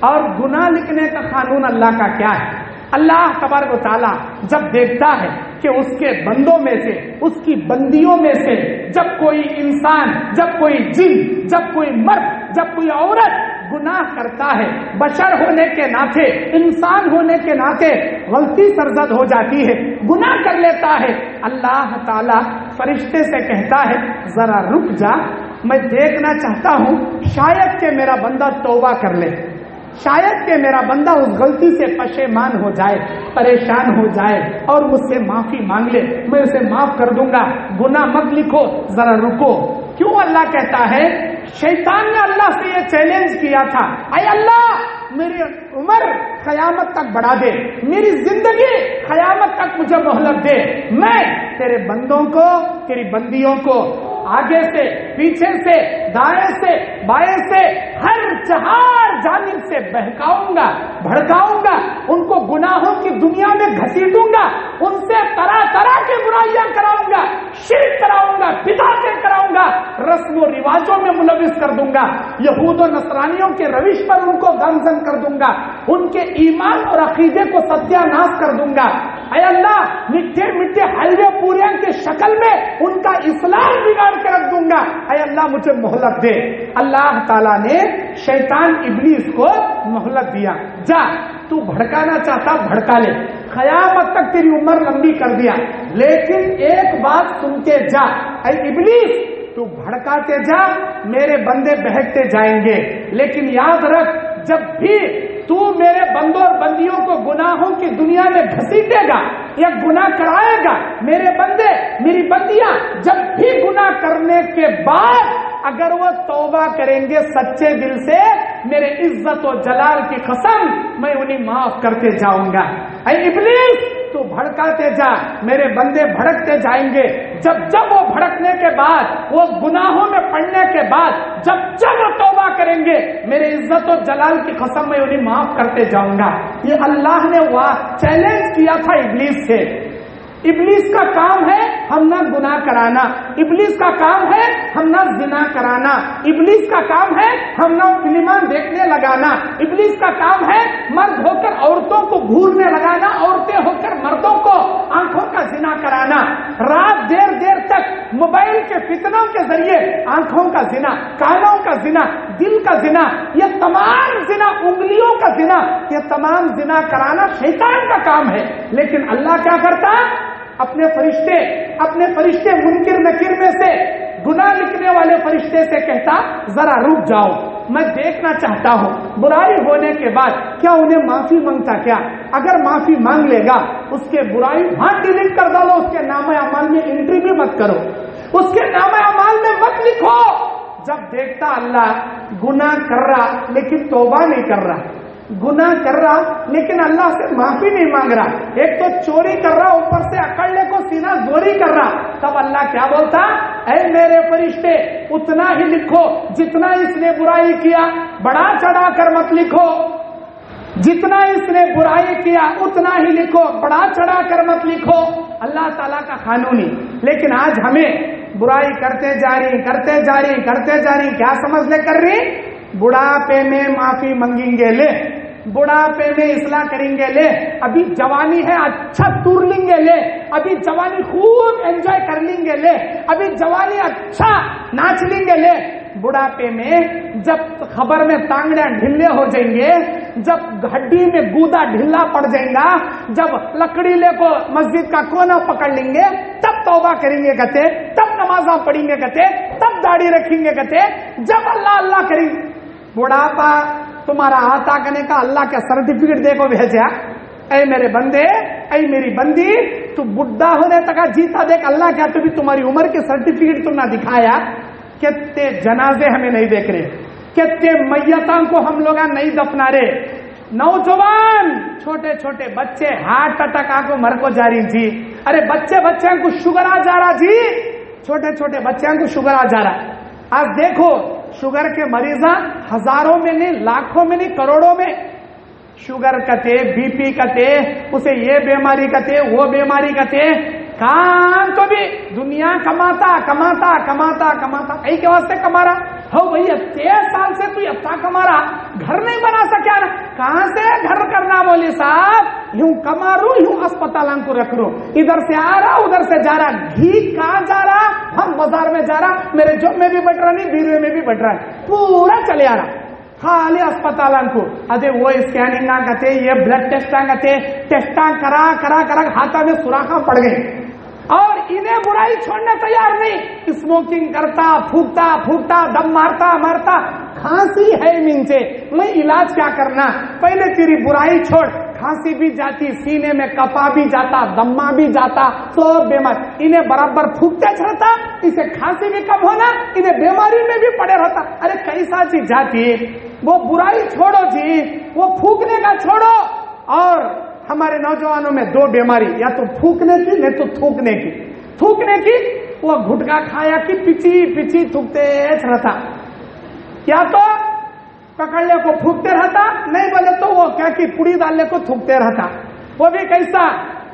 اور گناہ لکھنے کا قانون اللہ کا کیا ہے؟ اللہ تبارک و تعالیٰ جب دیکھتا ہے کہ اس کے بندوں میں سے، اس کی بندیوں میں سے جب کوئی انسان، جب کوئی جن، جب کوئی مرد، جب کوئی عورت گناہ کرتا ہے، بشر ہونے کے ناطے، انسان ہونے کے ناطے غلطی سرزد ہو جاتی ہے، گناہ کر لیتا ہے، اللہ تعالیٰ فرشتے سے کہتا ہے ذرا رک جا، میں دیکھنا چاہتا ہوں شاید کہ میرا بندہ توبہ کر لے، شاید کہ میرا بندہ اس غلطی سے پشیمان ہو جائے، پریشان ہو جائے اور مجھ سے معافی مانگ لے، میں اسے معاف کر دوں گا، گناہ مت لکھو، ذرا رکو۔ کیوں اللہ کہتا ہے؟ شیطان نے اللہ سے یہ چیلنج کیا تھا، اے اللہ میری عمر قیامت تک بڑھا دے، میری زندگی قیامت تک مجھے مہلت دے، میں تیرے بندوں کو، تیری بندیوں کو آگے سے، پیچھے سے، دائیں سے، بائیں سے، ہر چہار جانب سے بہکاؤں گا، بھڑکاؤں گا، ان کو گناہوں کی دنیا میں گھسیٹوں گا، ان سے طرح طرح کی برائیاں کراؤں گا، شرک کراؤں گا، بدعتیں کراؤں گا، رسم و رواجوں میں ملوث کر دوں گا، یہود و نصرانیوں کے روش پر ان کو گامزن کر دوں گا، ان کے ایمان اور عقیدے کو ستیہ ناش کر دوں گا۔ اے اللہ، میٹھے میٹھے حلوے پوریاں کی شکل میں ان کا اسلام بگاڑ کے رکھ دوں گا، اے اللہ مجھے مہلت دے۔ اللہ تعالیٰ نے شیطان ابلیس کو مہلت دیا، جا تو بھڑکانا چاہتا بھڑکا لے، قیامت تک تیری عمر لمبی کر دیا، لیکن ایک بات سن کے جا، اے ابلیس تو بھڑکاتے جا، میرے بندے بہکتے جائیں گے، لیکن یاد رکھ جب بھی تو میرے بندوں اور بندیوں کو گناہوں کی دنیا میں گھسیٹے گا یا گناہ کرائے گا، میرے بندے میری بندیاں جب بھی گناہ کرنے کے بعد اگر وہ توبہ کریں گے سچے دل سے، میرے عزت و جلال کی قسم میں انہیں معاف کرتے جاؤں گا۔ اے ابلیس تو بھڑکاتے جا، میرے بندے بھڑکتے جائیں گے، جب وہ بھڑکنے کے بعد، وہ گناہوں میں پڑنے کے بعد جب وہ توبہ کریں گے، میرے عزت و جلال کی قسم میں انہیں معاف کرتے جاؤں گا۔ یہ اللہ نے چیلنج کیا تھا ابلیس سے۔ ابلیس کا کام ہے ہم نہ گناہ کرانا، ابلیس کا کام ہے ہم نہ زنا کرانا، ابلیس کا کام ہے ہم نہ فلمان دیکھنے لگانا، ابلیس کا کام ہے مرد ہو کر عورتوں کو گھورنے لگانا، عورتیں ہو کر مردوں کو آنکھوں کا زنا کرانا، رات دیر دیر تک موبائل کے فتنوں کے ذریعے آنکھوں کا زنا، کانوں کا زنا، دل کا زنا، یہ تمام زنا، انگلیوں کا زنا، یہ تمام زنا کرانا شیطان کا کام ہے۔ لیکن اللہ کیا کرتا؟ اپنے فرشتے منکر نکیر میں سے گناہ لکھنے والے فرشتے سے کہتا ذرا رک جاؤ، میں دیکھنا چاہتا ہوں برائی ہونے کے بعد کیا انہیں معافی مانگتا، کیا اگر معافی مانگ لے گا اس کے برائی وہاں ڈیلیٹ کر ڈالو، اس کے نام اعمال میں انٹری بھی مت کرو، اس کے نام اعمال میں مت لکھو۔ جب دیکھتا اللہ گناہ کر رہا لیکن توبہ نہیں کر رہا، گناہ کر رہا لیکن اللہ سے معافی نہیں مانگ رہا، ایک تو چوری کر رہا اوپر سے اکڑنے کو سینہ زوری کر رہا، تب اللہ کیا بولتا؟ اے میرے فرشتے اتنا ہی لکھو جتنا اس نے برائی کیا، بڑا چڑھا کر مت لکھو، جتنا اس نے برائی کیا اتنا ہی لکھو، بڑا چڑھا کر مت لکھو۔ اللہ تعالیٰ کا قانونی۔ لیکن آج ہمیں برائی کرتے جا رہی، کیا سمجھ لے کر رہی؟ بڑھاپے میں معافی مانگیں گے، لے بڑھاپے میں اصلاح کریں گے، لے ابھی جوانی ہے اچھا ٹور لیں گے، لے ابھی جوانی خوب انجوائے کر لیں گے، لے ابھی جوانی اچھا ناچ لیں گے، لے بڑھاپے میں جب خبر میں ٹانگڑیاں ڈھیلے ہو جائیں گے، جب ہڈی میں گودا ڈھیلا پڑ جائے گا، جب لکڑی لے کو مسجد کا کونا پکڑ لیں گے، تب توبہ کریں گے کہتے، تب نمازاں پڑھیں گے کہتے، تب داڑھی رکھیں گے کہتے، جب اللہ کریں گے۔ بڑھاپا تمہارا آتا کرنے کا اللہ کا سرٹیفکیٹ دیکھو بھیجا، اے میرے بندے، اے میری بندی، تو بڈھا ہونے تک جیتا دیکھ، اللہ کیا تو بھی تمہاری عمر کے سرٹیفکیٹ تم نہ دکھایا، کتنے جنازے ہمیں نہیں دیکھ رہے، کتنے میتوں کو ہم لوگ نہیں دفنا رہے، نوجوان چھوٹے چھوٹے بچے ہارٹ اٹیک کو مر کو جا رہی جی، ارے بچے کو شوگر آ جا رہا جی، چھوٹے چھوٹے بچوں کو شوگر آ جا رہا۔ آج دیکھو شوگر کے مریضاں ہزاروں میں نہیں، لاکھوں میں نہیں، کروڑوں میں شوگر کہتے، بی پی کہتے، اسے یہ بیماری کہتے، وہ بیماری کہتے، کام تو بھی دنیا کماتا ایک کے واسطے کما رہا ہو بھائی، 23 سال سے تو اتنا کما رہا، گھر نہیں بنا سکیا نا، کہاں سے گھر کرنا؟ بولی صاحب یوں کما رو، یوں اسپتالوں کو رکھ رو، ادھر سے آ رہا ادھر سے جا رہا، گھی کہاں جا رہا؟ ہم بازار میں جا رہا، میرے جوب میں بھی بٹ رہا نہیں، بیروے میں بھی بٹ رہا ہے، پورا چلے آ رہا خالی اسپتالوں کو، ادے وہ اسکیننگ کہتے، یہ بلڈ ٹیسٹاں کہتے، ٹیسٹاں کرا ہاتھوں میں سوراخاں پڑ گئی، اور انہیں برائی چھوڑنا تیار نہیں، اسموکنگ کرتا، پھوکتا، دم مارتا، کھانسی ہے من سے، میں علاج کیا کرنا؟ پہلے تیری برائی چھوڑ، کھانسی بھی جاتی, سینے میں کپا بھی جاتا, دما بھی جاتا, سب بیمار. انہیں برابر پھونکتے چڑھتا, اسے کھانسی بھی کم ہونا, انہیں بیماری میں بھی پڑے رہتا. ارے کیسا چیز جاتی, وہ برائی چھوڑو جی, وہ پھونکنے کا چھوڑو. اور ہمارے نوجوانوں میں دو بیماری, یا تو پھونکنے کی نہیں تو تھوکنے کی. تھوکنے کی, وہ گھٹکا کھایا کہ پچی پچی تھوکتے رہتا, یا تو پکڑنے کو پھونکتے رہتا, نہیں بولے تو وہ کیا کہ پوڑی ڈالنے کو تھوکتے رہتا. وہ بھی کیسا,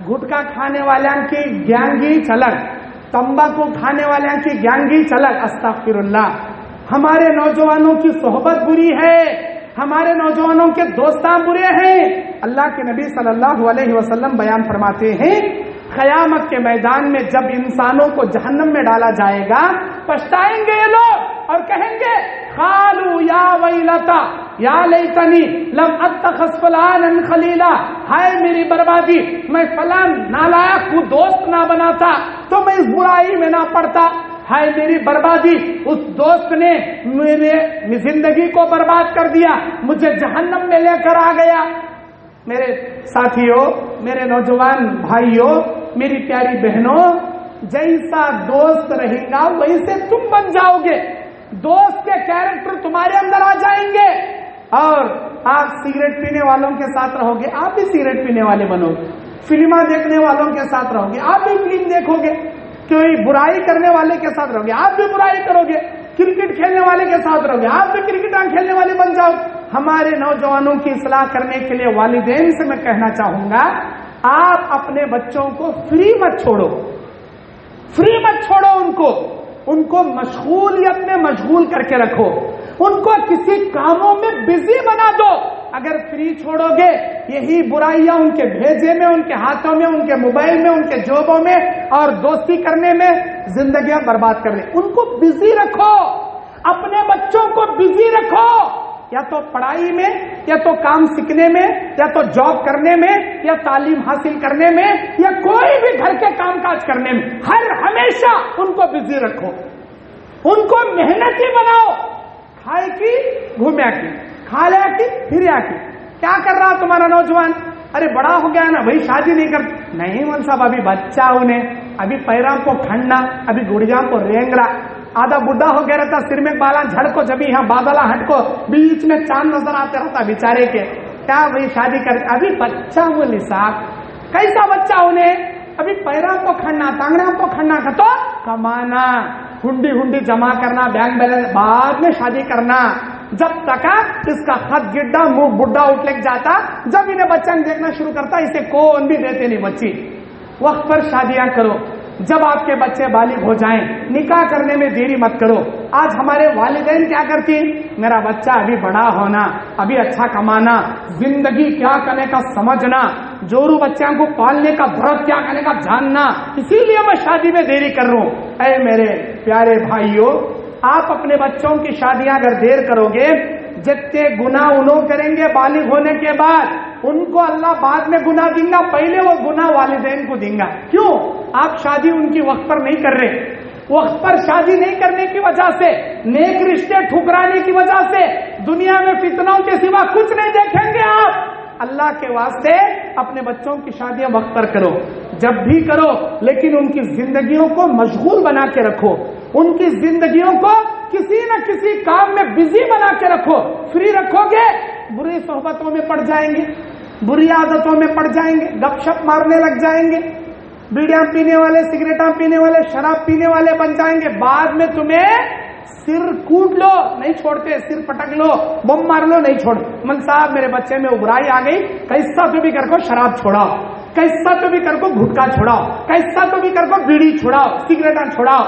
گھٹکا کھانے والوں کی گیانگی چلن, تمباکو کھانے والوں کی گیانگی چلن. استغفر اللہ. ہمارے نوجوانوں کی صحبت بری ہے, ہمارے نوجوانوں کے دوستان برے ہیں. اللہ کے نبی صلی اللہ علیہ وسلم بیان فرماتے ہیں, قیامت کے میدان میں جب انسانوں کو جہنم میں ڈالا جائے گا, پچھتائیں گے یہ لوگ اور کہیں گے قالوا یا ویلتا یا لیتنی لم اتخذ فلانا خلیلا. ہائے میری بربادی, میں فلاں نالائق کو دوست نہ بناتا تو میں اس برائی میں نہ پڑتا. ہائے میری بربادی, اس دوست نے میرے زندگی کو برباد کر دیا, مجھے جہنم میں لے کر آ گیا. میرے ساتھیوں, میرے نوجوان بھائیوں, میری پیاری بہنوں, جیسا دوست رہے گا ویسے تم بن جاؤ گے. دوست کے کیریکٹر تمہارے اندر آ جائیں گے. اور آپ سگریٹ پینے والوں کے ساتھ رہو گے, آپ بھی سگریٹ پینے والے بنو گے. فلمیں دیکھنے والوں کے ساتھ رہو گے, آپ بھی فلم دیکھو گے. کوئی برائی کرنے والے کے ساتھ رہو گے, آپ بھی برائی کرو گے. کرکٹ کھیلنے والے کے ساتھ رہو گے, آپ بھی کرکٹ کھیلنے والے بن جاؤ. ہمارے نوجوانوں کی اصلاح کرنے کے لیے والدین سے میں کہنا چاہوں گا, آپ اپنے بچوں کو فری مت چھوڑو, فری مت چھوڑو. ان کو مشغولیت میں مشغول کر کے رکھو, ان کو کسی کاموں میں بزی بنا دو. اگر فری چھوڑو گے, یہی برائیاں ان کے بھیجے میں, ان کے ہاتھوں میں, ان کے موبائل میں, ان کے جوبوں میں اور دوستی کرنے میں زندگیاں برباد کر دیں. ان کو بزی رکھو, اپنے بچوں کو بزی رکھو, یا تو پڑھائی میں, یا تو کام سیکھنے میں, یا تو جاب کرنے میں, یا تعلیم حاصل کرنے میں, یا کوئی بھی گھر کے کام کاج کرنے میں. ہمیشہ ان کو بزی رکھو, ان کو محنتی بناؤ. کھائے کی گھومیا کی, کھا لیا کی پھریا کی. کیا کر رہا تمہارا نوجوان؟ ارے بڑا ہو گیا نا بھائی, شادی نہیں کر. نہیں مول صاحب, ابھی بچہ انہیں, ابھی پیروں کو کھنڈنا, ابھی گڑیاں کو رینگڑا, آدھا بڈھا ہو گیا رہتا, سر میں بالا جھڑ کو, جب یہاں بادلہ ہٹ کو, بیچ میں چاند نظر آتے رہتا بیچارے کے. کیا بھائی شادی کر, ابھی بچہ بولی صاحب. کیسا بچہ انہیں؟ ابھی پیروں کو کھننا, ٹانگڑوں کو کھننا, کا تو کمانا, ہنڈی جمع کرنا, بینک بیلنس, بعد میں شادی کرنا. جب تک اس کا خط گڈا منہ بڈھا اٹھ لگ جاتا, جب انہیں بچہ دیکھنا شروع کرتا, اسے کون بھی دیتے نہیں بچی. وقت پر شادیاں کرو. جب آپ کے بچے بالغ ہو جائیں, نکاح کرنے میں دیری مت کرو. آج ہمارے والدین کیا کرتی, میرا بچہ ابھی بڑا ہونا, ابھی اچھا کمانا, زندگی کیا کرنے کا سمجھنا, جورو بچوں کو پالنے کا درد کیا کرنے کا جاننا, اسی لیے میں شادی میں دیری کر رہا ہوں. اے میرے پیارے بھائیوں, آپ اپنے بچوں کی شادیاں اگر دیر کرو گے, جتنے گناہ انہوں کریں گے بالغ ہونے کے بعد, ان کو اللہ بعد میں گناہ دیں گا, پہلے وہ گناہ والدین کو دیں گا. کیوں؟ آپ شادی ان کی وقت پر نہیں کر رہے. وقت پر شادی نہیں کرنے کی وجہ سے, نیک رشتے ٹھکرانے کی وجہ سے دنیا میں فتنوں کے سوا کچھ نہیں دیکھیں گے آپ. اللہ کے واسطے اپنے بچوں کی شادیاں وقت پر کرو, جب بھی کرو, لیکن ان کی زندگیوں کو مشغول بنا کے رکھو, ان کی زندگیوں کو کسی نہ کسی کام میں بزی بنا کے رکھو. فری رکھو گے, بری صحبتوں میں پڑ جائیں گے, بری عادتوں میں پڑ جائیں گے, گپ شپ مارنے لگ جائیں گے, بیڑیاں پینے والے, سگریٹاں پینے والے, شراب پینے والے بن جائیں گے. بعد میں تمہیں سر کوٹ لو, نہیں چھوڑتے, سر پٹک لو, بم مار لو, نہیں چھوڑ. من صاحب میرے بچے میں ابرائی آ گئی, کیسا تو بھی کر کو شراب چھوڑاؤ, کیسا تو بھی کر کو گھٹکا چھوڑاؤ, کیسا تو بھی کر کو بیڑی چھوڑاؤ, سگریٹاں چھوڑاؤ.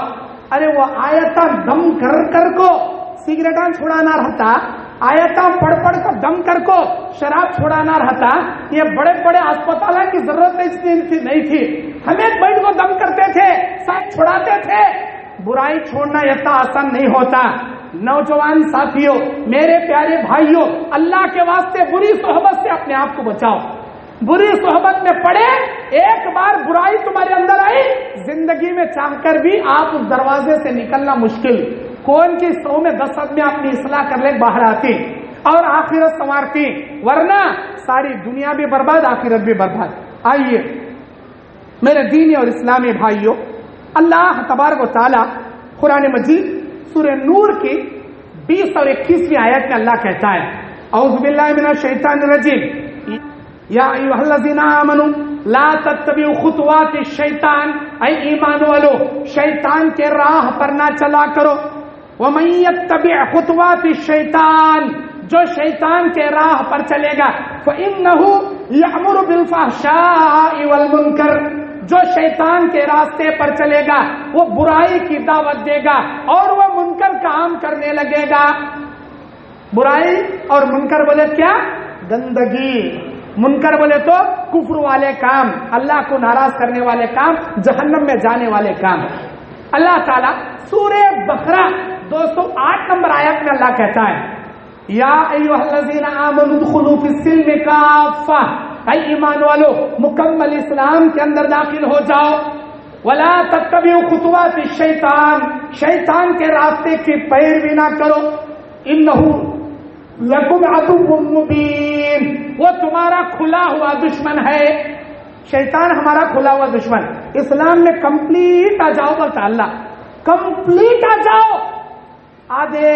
ارے وہ آیتاں دم کر کو سگریٹاں چھوڑانا رہتا, آیتاں پڑھ کو دم کر کو شراب چھوڑانا رہتا. یہ بڑے بڑے اسپتالوں کی ضرورت نہیں تھی, ہمیں بیٹھ کو دم کرتے تھے, ساتھ چھوڑاتے تھے. برائی چھوڑنا اتنا آسان نہیں ہوتا. نوجوان ساتھیوں, میرے پیارے بھائیوں, اللہ کے واسطے بری صحبت سے اپنے آپ کو بچاؤ. بری صحبت میں پڑے, ایک بار برائی تمہارے اندر آئی, زندگی میں چاہ کر بھی آپ اس دروازے سے نکلنا مشکل. کون کی 100 میں 10 آدمی اپنی اصلاح کر لے باہر آتی. اور آخرت سنوارتی، ورنہ ساری دنیا بھی برباد، آخرت بھی برباد۔ آئیے میرے دینی اور اسلامی بھائیوں، اللہ تبارک و تعالی قرآن مجید سورہ نور کی 20 اور 21ویں آیت میں اللہ کہتا ہے، اعوذ باللہ من الشیطان الرجیم، یا ایھا الذین آمنوا لا تتبعوا خطوات الشیطان، اے ایمان والو شیطان کے راہ پر نہ چلا کرو، ومن یتبع خطوات الشیطان، جو شیطان کے راہ پر چلے گا، فإنہ یأمر بالفحشاء والمنکر، جو شیطان کے راستے پر چلے گا وہ برائی کی دعوت دے گا اور وہ منکر کام کرنے لگے گا۔ برائی اور منکر بولے کیا؟ گندگی۔ منکر بولے تو کفر والے کام، اللہ کو ناراض کرنے والے کام، جہنم میں جانے والے کام۔ اللہ تعالیٰ سورہ بقرہ 208 نمبر آیت میں اللہ کہتا ہے، یا ایھا الذین آمنوا ادخلوا فی السلم کافہ، اے ایمان والو مکمل اسلام کے اندر داخل ہو جاؤ، ولا تتبعوا خطوات الشیطان، شیطان کے راستے کی پیروی نہ کرو، انہ لکم عدو مبین، وہ تمہارا کھلا ہوا دشمن ہے۔ شیطان ہمارا کھلا ہوا دشمن۔ اسلام میں کمپلیٹ آ جاؤ بولتا اللہ، کمپلیٹ آ جاؤ۔ آدھے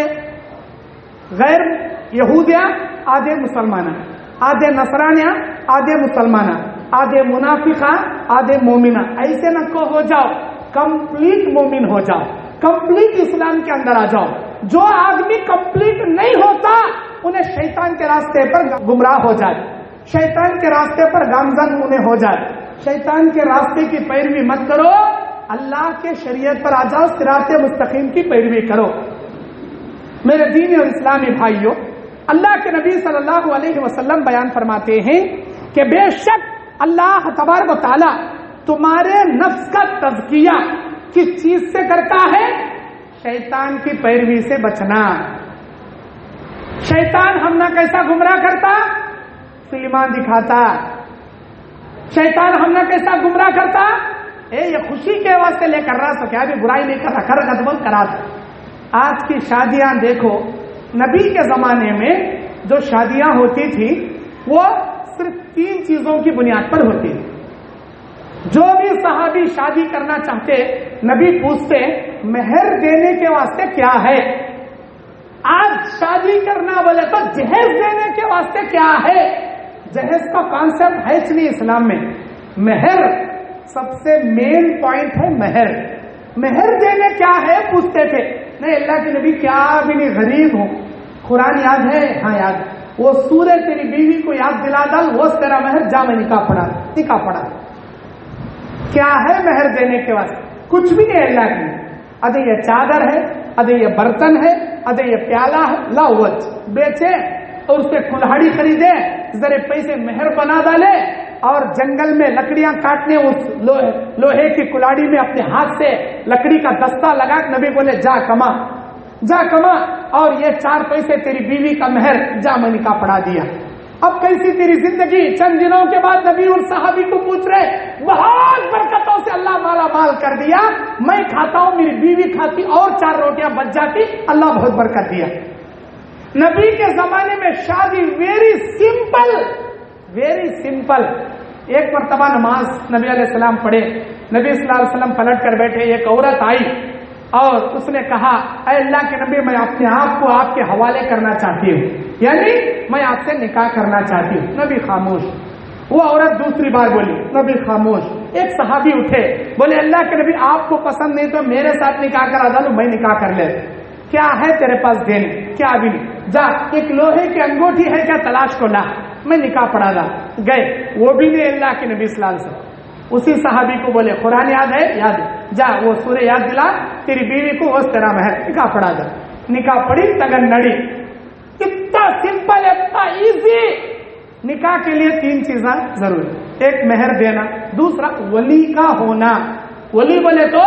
غیر یہودیاں، آدھے مسلمان، آدھے نصرانیاں، آدھے مسلمان، آدھے منافقہ، آدھے مومنہ، ایسے نہ کو ہو جاؤ، کمپلیٹ مومن ہو جاؤ، کمپلیٹ اسلام کے اندر آ جاؤ۔ جو آدمی کمپلیٹ نہیں ہوتا انہیں شیطان کے راستے پر گمراہ ہو جائے، شیطان کے راستے پر گامزن انہیں ہو جائے۔ شیطان کے راستے کی پیروی مت کرو، اللہ کے شریعت پر آ جاؤ، صراط مستقیم کی پیروی کرو۔ میرے دینی اور اسلامی بھائیوں، اللہ کے نبی صلی اللہ علیہ وسلم بیان فرماتے ہیں کہ بے شک اللہ تبارک و تعالی تمہارے نفس کا تزکیہ کس چیز سے کرتا ہے؟ شیطان کی پیروی سے بچنا۔ شیطان ہم نہ کیسا گمراہ کرتا؟ فلمان دکھاتا۔ شیطان ہم نہ کیسا گمراہ کرتا؟ یہ خوشی کے واسطے لے کر رہا تو کیا بھی برائی نہیں کر رہا، کر قدم کرا تھا۔ آج کی شادیاں دیکھو، نبی کے زمانے میں جو شادیاں ہوتی تھی وہ صرف 3 چیزوں کی بنیاد پر ہوتی تھی۔ جو بھی صحابی شادی کرنا چاہتے نبی پوچھتے مہر دینے کے واسطے کیا ہے؟ آج شادی کرنا بولے تو جہیز دینے کے واسطے کیا ہے؟ جہیز کا کانسیپٹ ہے نہیں اسلام میں۔ مہر سب سے مین پوائنٹ ہے، مہر۔ مہر دینے کیا ہے پوچھتے تھے، نہیں اللہ کے نبی کیا بھی نہیں، غریب ہوں، قرآن یاد ہے؟ ہاں یاد۔ وہ سورہ تیری بیوی کو یاد دلا ڈال، وہ تیرا مہر، جا میں نکاح پڑھا۔ کیا ہے مہر دینے کے واسطے؟ کچھ بھی نہیں اللہ کے۔ ادھے یہ چادر ہے، ادھے یہ برتن ہے، ادھے یہ پیالہ ہے، لاوت بیچے اور اس پہ کلہاڑی خریدے، ذرے پیسے مہر بنا ڈالے اور جنگل میں لکڑیاں کاٹنے اس لوہے کی کلاڑی میں اپنے ہاتھ سے لکڑی کا دستہ لگا، نبی بولے جا کما، جا کما، اور یہ 4 پیسے تیری بیوی کا مہر، جا میں نکاح پڑھا دیا۔ اب کیسی تیری زندگی؟ چند دنوں کے بعد نبی اور صحابی کو پوچھ رہے، بہت برکتوں سے اللہ مالا مال کر دیا، میں کھاتا ہوں، میری بیوی کھاتی اور 4 روٹیاں بچ جاتی، اللہ بہت برکت دیا۔ نبی کے زمانے میں شادی ویری سمپل، ویری سمپل۔ ایک مرتبہ نماز نبی علیہ السلام پڑھے، نبی صلی اللہ علیہ وسلم پلٹ کر بیٹھے، ایک عورت آئی اور اس نے کہا اے اللہ کے نبی میں اپنے آپ کو آپ کے حوالے کرنا چاہتی ہوں، یعنی میں آپ سے نکاح کرنا چاہتی ہوں۔ نبی خاموش۔ وہ عورت دوسری بار بولی، نبی خاموش۔ ایک صحابی اٹھے، بولے اللہ کے نبی آپ کو پسند نہیں تو میرے ساتھ نکاح کرا ڈالو، میں نکاح کر لے۔ کیا ہے تیرے پاس دینے؟ کیا بھی نہیں، جا ایک لوہے کی انگوٹھی ہے کیا، تلاش کو لا، میں نکاح پڑھا ڈال۔ گئے، وہ بھی نہیں اللہ کے نبی صلی اللہ علیہ وسلم۔ اسی صحابی کو بولے قرآن یاد ہے؟ یاد ہے، جا وہ سورہ یاد دلا، تیری بیوی کو اس طرح مہر، نکاح پڑھا جا۔ نکاح پڑھی، تگن نڑی۔ اتنا سمپل، اتنا ایزی۔ نکاح کے لیے 3 چیزیں ضروری، ایک مہر دینا، دوسرا ولی کا ہونا۔ ولی بولے تو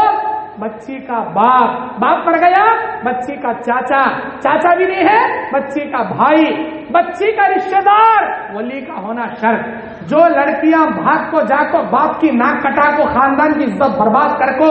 بچی کا باپ، باپ پڑ گیا، بچی کا چاچا، چاچا بھی نہیں ہے، بچی کا بھائی، بچی کا رشتہ دار، ولی کا ہونا شرط۔ جو لڑکیاں بھاگ کو جا کو باپ کی ناک کٹا کو، خاندان کی عزت برباد کر کو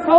100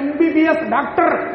MBBS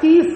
30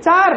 4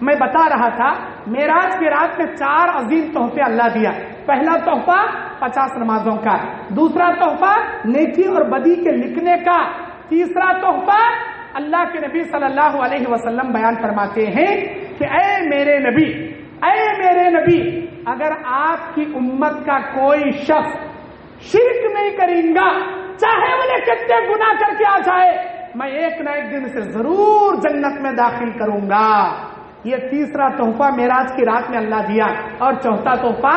میں بتا رہا تھا معراج کی رات میں 4 عظیم تحفے اللہ دیا. پہلا تحفہ 50 نمازوں کا، دوسرا تحفہ نیکی اور بدی کے لکھنے کا، تیسرا تحفہ اللہ کے نبی صلی اللہ علیہ وسلم بیان فرماتے ہیں کہ اے میرے نبی اگر آپ کی امت کا کوئی شخص شرک نہیں کریں گا، چاہے انہیں کتنے گناہ کر کے آ جائے، میں ایک نہ ایک دن سے ضرور جنت میں داخل کروں گا. یہ تیسرا تحفہ معراج کی رات میں اللہ دیا. اور چوتھا تحفہ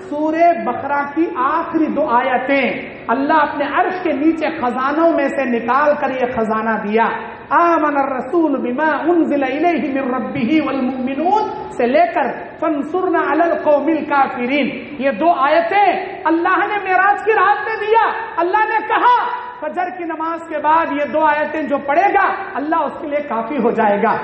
سورہ بقرہ کی آخری 2 آیتیں اللہ اپنے عرش کے نیچے خزانوں میں سے نکال کر یہ خزانہ دیا. آمن الرسول بما انزل الیہ من ربہ والمؤمنون سے لے کر فانصرنا علی القوم الکافرین، یہ 2 آیتیں اللہ نے معراج کی رات میں دیا. اللہ نے کہا فجر کی نماز کے بعد یہ 2 آیتیں جو پڑھے گا اللہ اس کے لیے کافی ہو جائے گا.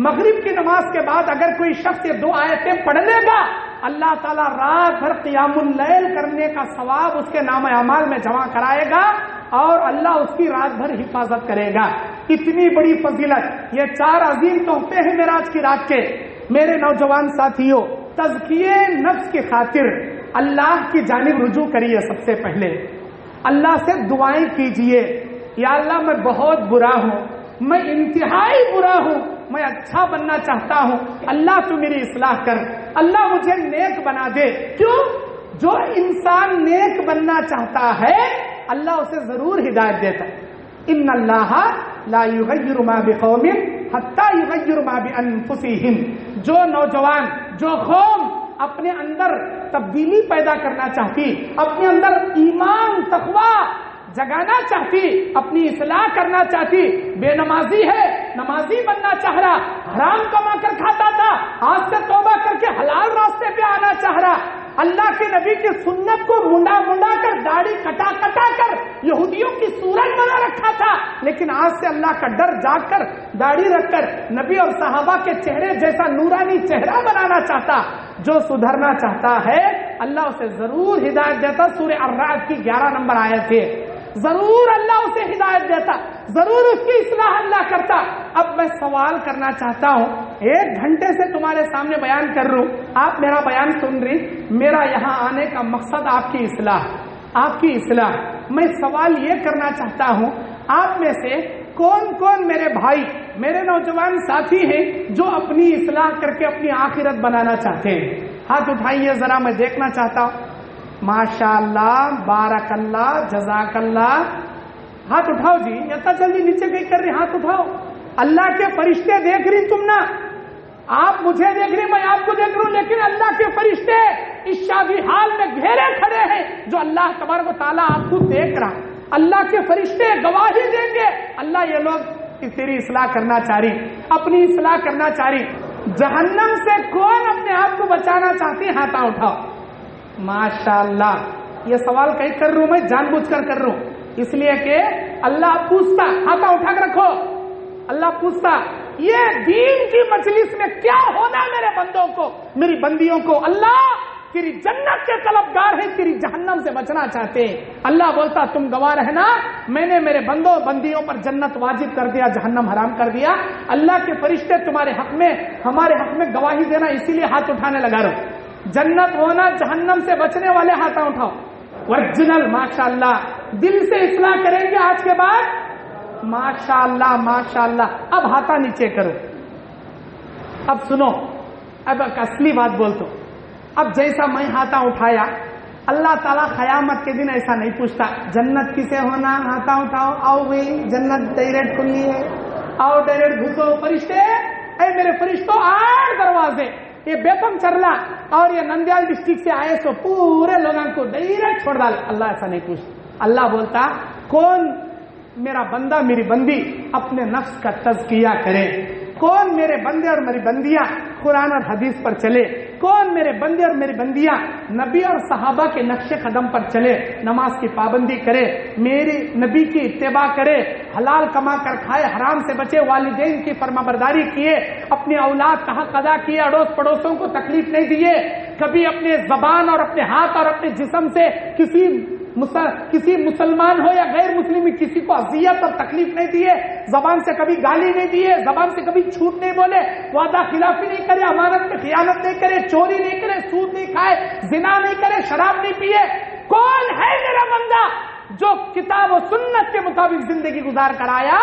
مغرب کی نماز کے بعد اگر کوئی شخص یہ 2 آیتیں پڑھ لے گا، اللہ تعالیٰ رات بھر قیام اللیل کرنے کا ثواب اس کے نام اعمال میں جمع کرائے گا اور اللہ اس کی رات بھر حفاظت کرے گا. اتنی بڑی فضیلت، یہ 4 عظیم تحفے ہیں معراج کی رات کے. میرے نوجوان ساتھیوں، تزکیے نفس کی خاطر اللہ کی جانب رجوع کریے. سب سے پہلے اللہ سے دعائیں کیجئے، یا اللہ میں بہت برا ہوں، میں انتہائی برا ہوں، میں اچھا بننا چاہتا ہوں، اللہ تو میری اصلاح کر، اللہ مجھے نیک بنا دے. کیوں؟ جو انسان نیک بننا چاہتا ہے اللہ اسے ضرور ہدایت دیتا ہے. ان اللہ لا یغیر ما بقوم حتی یغیر ما بانفسہم. جو نوجوان، جو قوم اپنے اندر تبدیلی پیدا کرنا چاہتی، اپنے اندر ایمان تقوی جگانا چاہتی، اپنی اصلاح کرنا چاہتی، بے نمازی ہے نمازی بننا چاہ رہا، حرام کما کر کھاتا تھا آج سے توبہ کر کے حلال راستے پہ آنا چاہ رہا، اللہ کے نبی کی سنت کو منڈا کر داڑھی کٹا کر یہودیوں کی صورت بنا رکھا تھا، لیکن آج سے اللہ کا ڈر جاگ کر داڑھی رکھ کر نبی اور صحابہ کے چہرے جیسا نورانی چہرہ بنانا چاہتا، جو سدھرنا چاہتا ہے اللہ اسے ضرور ہدایت دیتا. سورہ الرعد کی 11 نمبر آیت ہے. ضرور اللہ اسے ہدایت دیتا، ضرور اس کی اصلاح اللہ کرتا. اب میں سوال کرنا چاہتا ہوں، 1 گھنٹے سے تمہارے سامنے بیان کر رہا ہوں، آپ میرا بیان سن رہی، میرا یہاں آنے کا مقصد آپ کی اصلاح. میں سوال یہ کرنا چاہتا ہوں، آپ میں سے کون میرے بھائی، میرے نوجوان ساتھی ہیں جو اپنی اصلاح کر کے اپنی آخرت بنانا چاہتے ہیں؟ ہاتھ اٹھائیے ذرا، میں دیکھنا چاہتا ہوں. ماشاء اللہ، بارک اللہ، جزاک اللہ. ہاتھ اٹھاؤ جی، اتنا جلدی نیچے کہیں کر رہی، ہاتھ اٹھاؤ. اللہ کے فرشتے دیکھ رہی تم نا، آپ مجھے دیکھ رہی، میں آپ کو دیکھ رہا ہوں، لیکن اللہ کے فرشتے اس شادی حال میں گھیرے کھڑے ہیں جو اللہ تبارک و تعالیٰ آپ کو دیکھ رہا. اللہ کے فرشتے گواہی دیں گے، اللہ یہ لوگ تیری اصلاح کرنا چاہ رہی، اپنی اصلاح کرنا چاہ رہی. جہنم سے کون اپنے آپ کو بچانا چاہتی؟ ہاتھ اٹھاؤ. ماشاء اللہ. یہ سوال کہیں کر رہا ہوں، میں جان بوجھ کر کر رہا ہوں، اس لیے کہ اللہ پوچھتا، ہاتھ اٹھا کر رکھو، اللہ پوچھتا یہ دین کی مجلس میں کیا ہونا میرے بندوں کو، میری بندیوں کو. اللہ تیری جنت کے طلبگار ہیں، تیری جہنم سے بچنا چاہتے ہیں. اللہ بولتا تم گواہ رہنا، میں نے میرے بندوں بندیوں پر جنت واجب کر دیا، جہنم حرام کر دیا. اللہ کے فرشتے تمہارے حق میں، ہمارے حق میں گواہی دینا، اسی لیے ہاتھ اٹھانے لگا رہا ہوں. جنت ہونا، جہنم سے بچنے والے ہاتھ اٹھاؤ. ورجنل ماشاءاللہ، دل سے اصلاح کریں گے آج کے بعد. ماشاءاللہ ماشاءاللہ. اب ہاتھ نیچے کرو. اب سنو، اب اصلی بات بولتا ہوں. اب جیسا میں ہاتھ اٹھایا، اللہ تعالیٰ قیامت کے دن ایسا نہیں پوچھتا جنت کسے ہونا، ہاتھ اٹھاؤ، آؤ بھائی جنت ڈائریکٹ کھلی ہے، آؤ ڈائریکٹ گھسو. فرشتے، اے میرے فرشتوں، 8 دروازے، یہ بیپم چرلا اور یہ نندیال ڈسٹرکٹ سے آئے سو پورے لوگوں کو ڈائریکٹ چھوڑ ڈال. اللہ ایسا نہیں پوچھتا. اللہ بولتا کون میرا بندہ میری بندی اپنے نفس کا تزکیہ کرے، کون میرے بندے اور میری بندیاں قرآن اور حدیث پر چلے، کون میرے بندے اور میری بندیاں نبی اور صحابہ کے نقش قدم پر چلے، نماز کی پابندی کرے، میری نبی کی اتباع کرے، حلال کما کر کھائے، حرام سے بچے، والدین کی فرمانبرداری کیے، اپنی اولاد کا حق ادا کیے، اڑوس پڑوسوں کو تکلیف نہیں دیے، کبھی اپنے زبان اور اپنے ہاتھ اور اپنے جسم سے کسی مسلمان ہو یا غیر مسلم کسی کو اذیت اور تکلیف نہیں دیے، زبان سے کبھی گالی نہیں دیے، زبان سے کبھی جھوٹ نہیں بولے، وعدہ خلافی نہیں کرے، امانت میں خیانت نہیں کرے، چوری نہیں کرے، سود نہیں کھائے، زنا نہیں کرے، شراب نہیں پیے. کون ہے میرا بندہ جو کتاب و سنت کے مطابق زندگی گزار کر آیا؟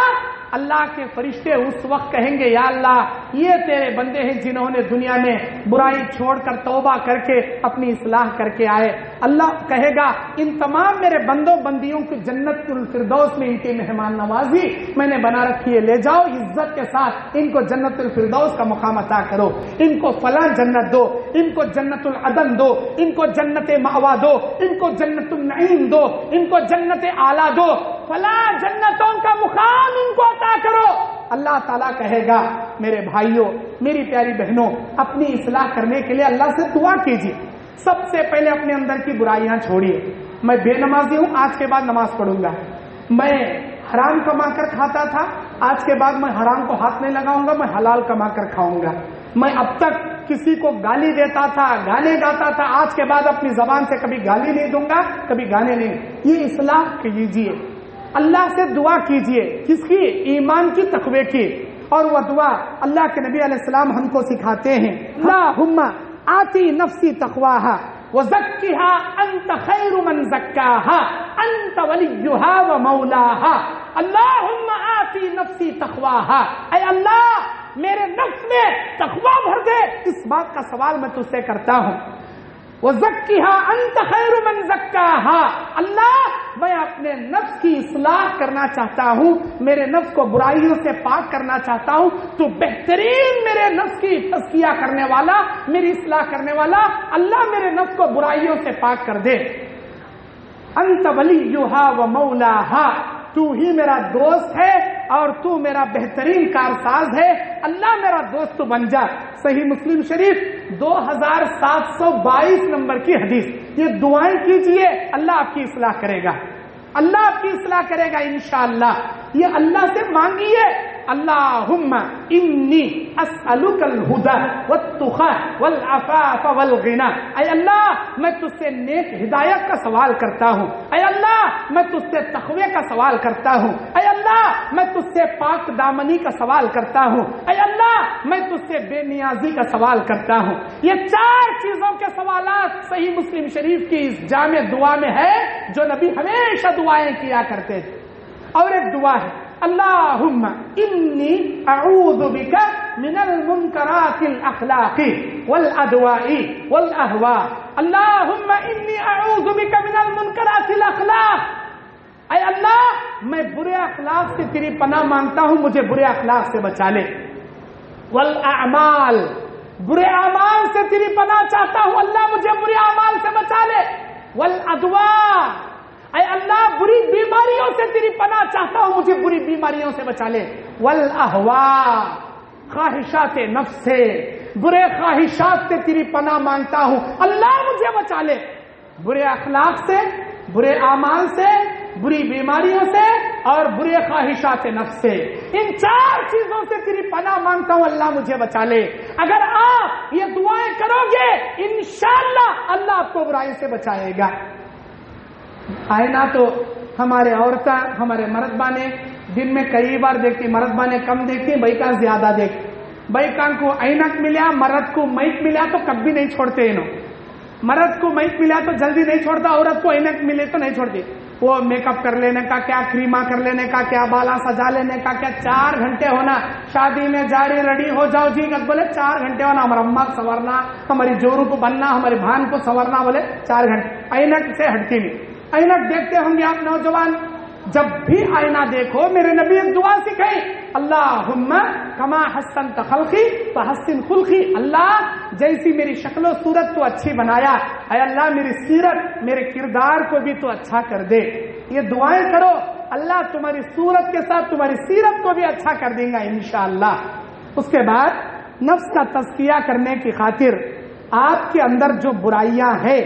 اللہ کے فرشتے اس وقت کہیں گے یا اللہ یہ تیرے بندے ہیں جنہوں نے دنیا میں برائی چھوڑ کر توبہ کر کے اپنی اصلاح کر کے آئے. اللہ کہے گا ان تمام میرے بندوں بندیوں کو جنت الفردوس میں ان کی مہمان نوازی میں نے بنا رکھی ہے، لے جاؤ عزت کے ساتھ ان کو جنت الفردوس کا مقام عطا کرو، ان کو فلاں جنت دو، ان کو جنت العدن دو، ان کو جنت مأوا دو، ان کو جنت النعیم دو، ان کو جنت اعلیٰ دو، فلاں جنتوں کا مقام ان کو عطا کرو. اللہ تعالیٰ کہے گا میرے بھائیوں میری پیاری بہنوں اپنی اصلاح کرنے کے لیے اللہ سے دعا کیجیے. سب سے پہلے اپنے اندر کی برائیاں چھوڑیے. میں بے نمازی ہوں، آج کے بعد نماز پڑھوں گا. میں حرام کما کر کھاتا تھا، آج کے بعد میں حرام کو ہاتھ نہیں لگاؤں گا، میں حلال کما کر کھاؤں گا. میں اب تک کسی کو گالی دیتا تھا، گانے گاتا تھا، آج کے بعد اپنی زبان سے کبھی گالی نہیں دوں گا، کبھی گانے نہیں. یہ اصلاح کیجیے، اللہ سے دعا کیجیے. کس کی؟ ایمان کی، تقوی کی. اور وہ دعا اللہ کے نبی علیہ السلام ہم کو سکھاتے ہیں. اللہم آتی نفسی تقواہا وزکیہا انت خیر من زکاہا انت ولیہا ومولاہا. اللہم آتی نفسی تقواہا، اے اللہ میرے نفس میں تقوی بھر دے. اس بات کا سوال میں تجھ سے کرتا ہوں. وزکیہا انت خیر من زکاہا، اللہ میں اپنے نفس کی اصلاح کرنا چاہتا ہوں، میرے نفس کو برائیوں سے پاک کرنا چاہتا ہوں. تو بہترین میرے نفس کی تزکیہ کرنے والا، میری اصلاح کرنے والا اللہ میرے نفس کو برائیوں سے پاک کر دے. انت ولیہا و مولاہا، تو ہی میرا دوست ہے اور تو میرا بہترین کارساز ہے. اللہ میرا دوست بن جا. صحیح مسلم شریف 2722 نمبر کی حدیث. یہ دعائیں کیجئے، اللہ آپ کی اصلاح کرے گا، اللہ آپ کی اصلاح کرے گا انشاءاللہ. یہ اللہ سے مانگیے. اللہم انی اسألک الہدی والتقی والعفاف والغنی. اے اللہ میں تجھ سے نیک ہدایت کا سوال کرتا ہوں. اے اللہ میں تجھ سے تقوی کا سوال کرتا ہوں. اے اللہ میں تجھ سے پاک دامنی کا سوال کرتا ہوں. اے اللہ میں تجھ سے بے نیازی کا سوال کرتا ہوں. یہ 4 چیزوں کے سوالات صحیح مسلم شریف کی اس جامع دعا میں ہے جو نبی ہمیشہ دعائیں کیا کرتے تھے. اور ایک دعا ہے اللہم انی اعوذ بک من المنکرات الاخلاق والادواء والاہواء. اللہم انی اعوذ بک من المنکرات الاخلاق. اے اللہ میں برے اخلاق سے تیری پناہ مانگتا ہوں، مجھے برے اخلاق سے بچا لے. والاعمال، برے اعمال سے تیری پناہ چاہتا ہوں، اللہ مجھے برے اعمال سے بچا لے. والادواء، اے اللہ بری بیماریوں سے تیری پناہ چاہتا ہوں، مجھے بری بیماریوں سے بچا لے. والاہواء، خواہشات نفس سے، برے خواہشات سے تیری پناہ مانگتا ہوں، اللہ مجھے بچا لے. برے اخلاق سے، برے اعمال سے، بری بیماریوں سے اور برے خواہشات نفس سے. ان 4 چیزوں سے تیری پناہ مانگتا ہوں، اللہ مجھے بچا لے. اگر آپ یہ دعائیں کرو گے انشاءاللہ اللہ آپ کو برائی سے بچائے گا. آئینہ تو ہمارے عورتیں، ہمارے مردبانے دن میں کئی بار دیکھتی، مردبانے کم دیکھتی، بھائی زیادہ دیکھتی. بھائی کو عینک ملیا، مرد کو مائک ملا تو کبھی نہیں چھوڑتے. انہوں مرد کو مائک ملا تو جلدی نہیں چھوڑتا، عورت کو عینک ملے تو نہیں چھوڑتی. وہ میک اپ کر لینے کا کیا، کریما کر لینے کا کیا، بالا سجا لینے کا کیا. 4 گھنٹے ہونا شادی میں جاری ریڈی ہو جاؤ جی بولے 4 گھنٹے ہونا. ہمارا اماں کو سنورنا، ہماری جورو کو بننا، ہماری بہن کو سنورنا بولے 4 گھنٹے. عینک سے ہٹتی نہیں. عینک دیکھتے ہوں گے آپ نوجوان، جب بھی آئینہ دیکھو میرے نبی ایک دعا سکھائی، اللہم کما حسنت خلقی فحسن خلقی. اللہ جیسی میری شکل و صورت تو اچھی بنایا، اے اللہ میری سیرت، میرے کردار کو بھی تو اچھا کر دے. یہ دعائیں کرو، اللہ تمہاری صورت کے ساتھ تمہاری سیرت کو بھی اچھا کر دیں گا انشاءاللہ. اس کے بعد نفس کا تزکیہ کرنے کی خاطر 4 چیزوں کے سوالات صحیح مسلم شریف کی اس جامع دعا میں ہے جو نبی ہمیشہ دعائیں کیا کرتے تھے. آپ کے اندر جو برائیاں ہیں،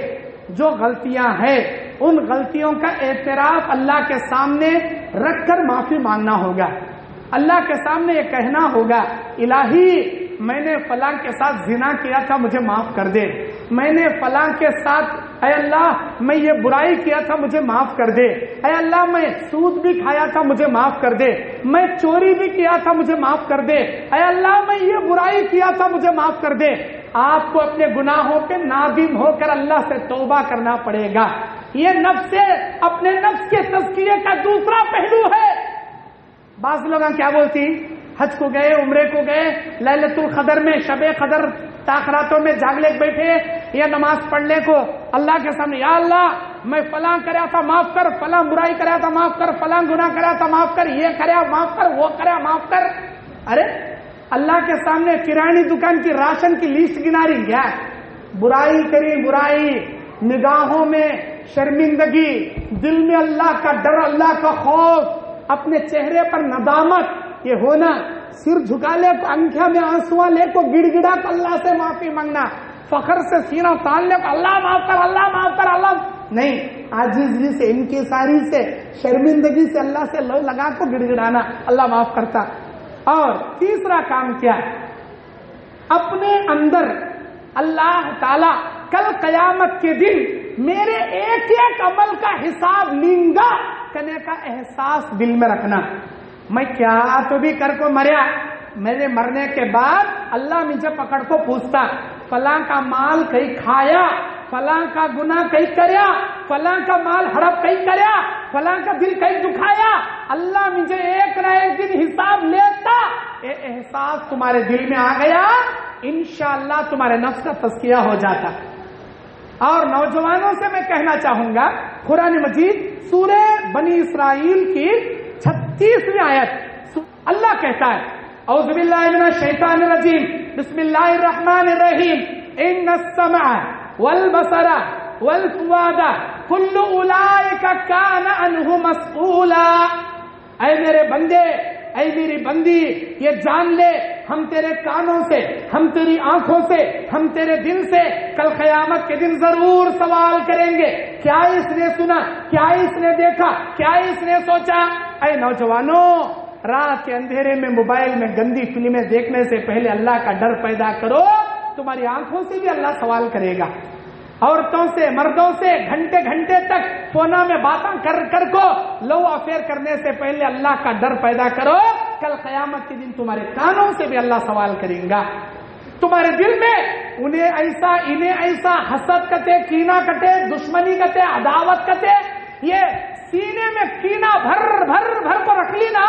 جو غلطیاں ہیں، ان غلطیوں کا اعتراف اللہ کے سامنے رکھ کر معافی مانگنا ہوگا. اللہ کے سامنے یہ کہنا ہوگا الہی میں نے فلاں کے ساتھ زنا کیا تھا، مجھے معاف کر دے. میں نے فلاں کے ساتھ اے اللہ میں یہ برائی کیا تھا، مجھے معاف کر دے. اے اللہ میں سود بھی کھایا تھا، مجھے معاف کر دے. میں چوری بھی کیا تھا، مجھے معاف کر دے. اے اللہ میں یہ برائی کیا تھا، مجھے معاف کر دے. آپ کو اپنے گناہوں پہ نادم ہو کر اللہ سے توبہ کرنا پڑے گا. یہ نفس اپنے نفس کے تزکیے کا دوسرا پہلو ہے. بعض لوگ کیا بولتی، حج کو گئے، عمرے کو گئے، لیلۃ القدر میں، شب قدر تاخراتوں میں جاگلے بیٹھے یا نماز پڑھنے کو اللہ کے سامنے، یا اللہ میں فلاں کرا تھا معاف کر، فلاں برائی کرا تھا معاف کر، فلاں گناہ کرا تھا معاف کر، یہ کرا معاف کر، وہ کرا معاف کر. ارے اللہ کے سامنے کرانی دکان کی راشن کی لسٹ گنا رہی کیا؟ برائی کری، برائی، نگاہوں میں شرمندگی، دل میں اللہ کا ڈر، اللہ کا خوف، اپنے چہرے پر ندامت، یہ ہونا، سر جھکا لے کو، آنکھوں میں آنسو لے کو، گڑ گڑا کو اللہ سے معافی مانگنا، فخر سے سینہ تان لے کو اللہ معاف کر، اللہ معاف کر، اللہ نہیں، عاجزی سے، انکساری سے، شرمندگی سے اللہ سے لگا کو گڑ گڑانا، اللہ معاف کرتا. اور تیسرا کام کیا ہے؟ اپنے اندر اللہ تعالی کل قیامت کے دن میرے ایک ایک عمل کا حساب لیں گا کرنے کا احساس دل میں رکھنا. میں کیا تو بھی کر کو مریا، میرے مرنے کے بعد اللہ مجھے پکڑ کو پوچھتا فلاں کا مال کہیں کھایا، فلاں کا گناہ کہیں کریا، فلاں کا مال ہڑپ کہیں کریا، فلاں کا دل کہیں دکھایا. اللہ مجھے ایک نہ ایک دن حساب لیتا. یہ احساس تمہارے دل میں آ گیا، انشاءاللہ تمہارے نفس کا تزکیہ ہو جاتا. اور نوجوانوں سے میں کہنا چاہوں گا، قرآن مجید سورہ بنی اسرائیل کی 36ویں آیت اللہ کہتا ہے، اعوذ باللہ من الشیطان الرجیم، بسم اللہ الرحمن الرحیم، ان السمع والبصر والفؤاد کل اولئک کان عنہ مسئولا. اے میرے بندے، اے میری بندی، یہ جان لے ہم تیرے کانوں سے، ہم تیری آنکھوں سے، ہم تیرے دل سے کل قیامت کے دن ضرور سوال کریں گے. کیا اس نے سنا، کیا اس نے دیکھا، کیا اس نے سوچا؟ اے نوجوانوں، رات کے اندھیرے میں موبائل میں گندی فلمیں دیکھنے سے پہلے اللہ کا ڈر پیدا کرو. تمہاری آنکھوں سے بھی اللہ سوال کرے گا. عورتوں سے، مردوں سے گھنٹے گھنٹے تک فونا میں باتیں کر کو لو افیئر کرنے سے پہلے اللہ کا ڈر پیدا کرو. کل قیامت کے دن تمہارے کانوں سے بھی اللہ سوال کریں گا. تمہارے دل میں انہیں ایسا حسد کتے، کینہ کتے، دشمنی کتے، عداوت کتے، یہ سینے میں کینہ بھر کو رکھ لی نا،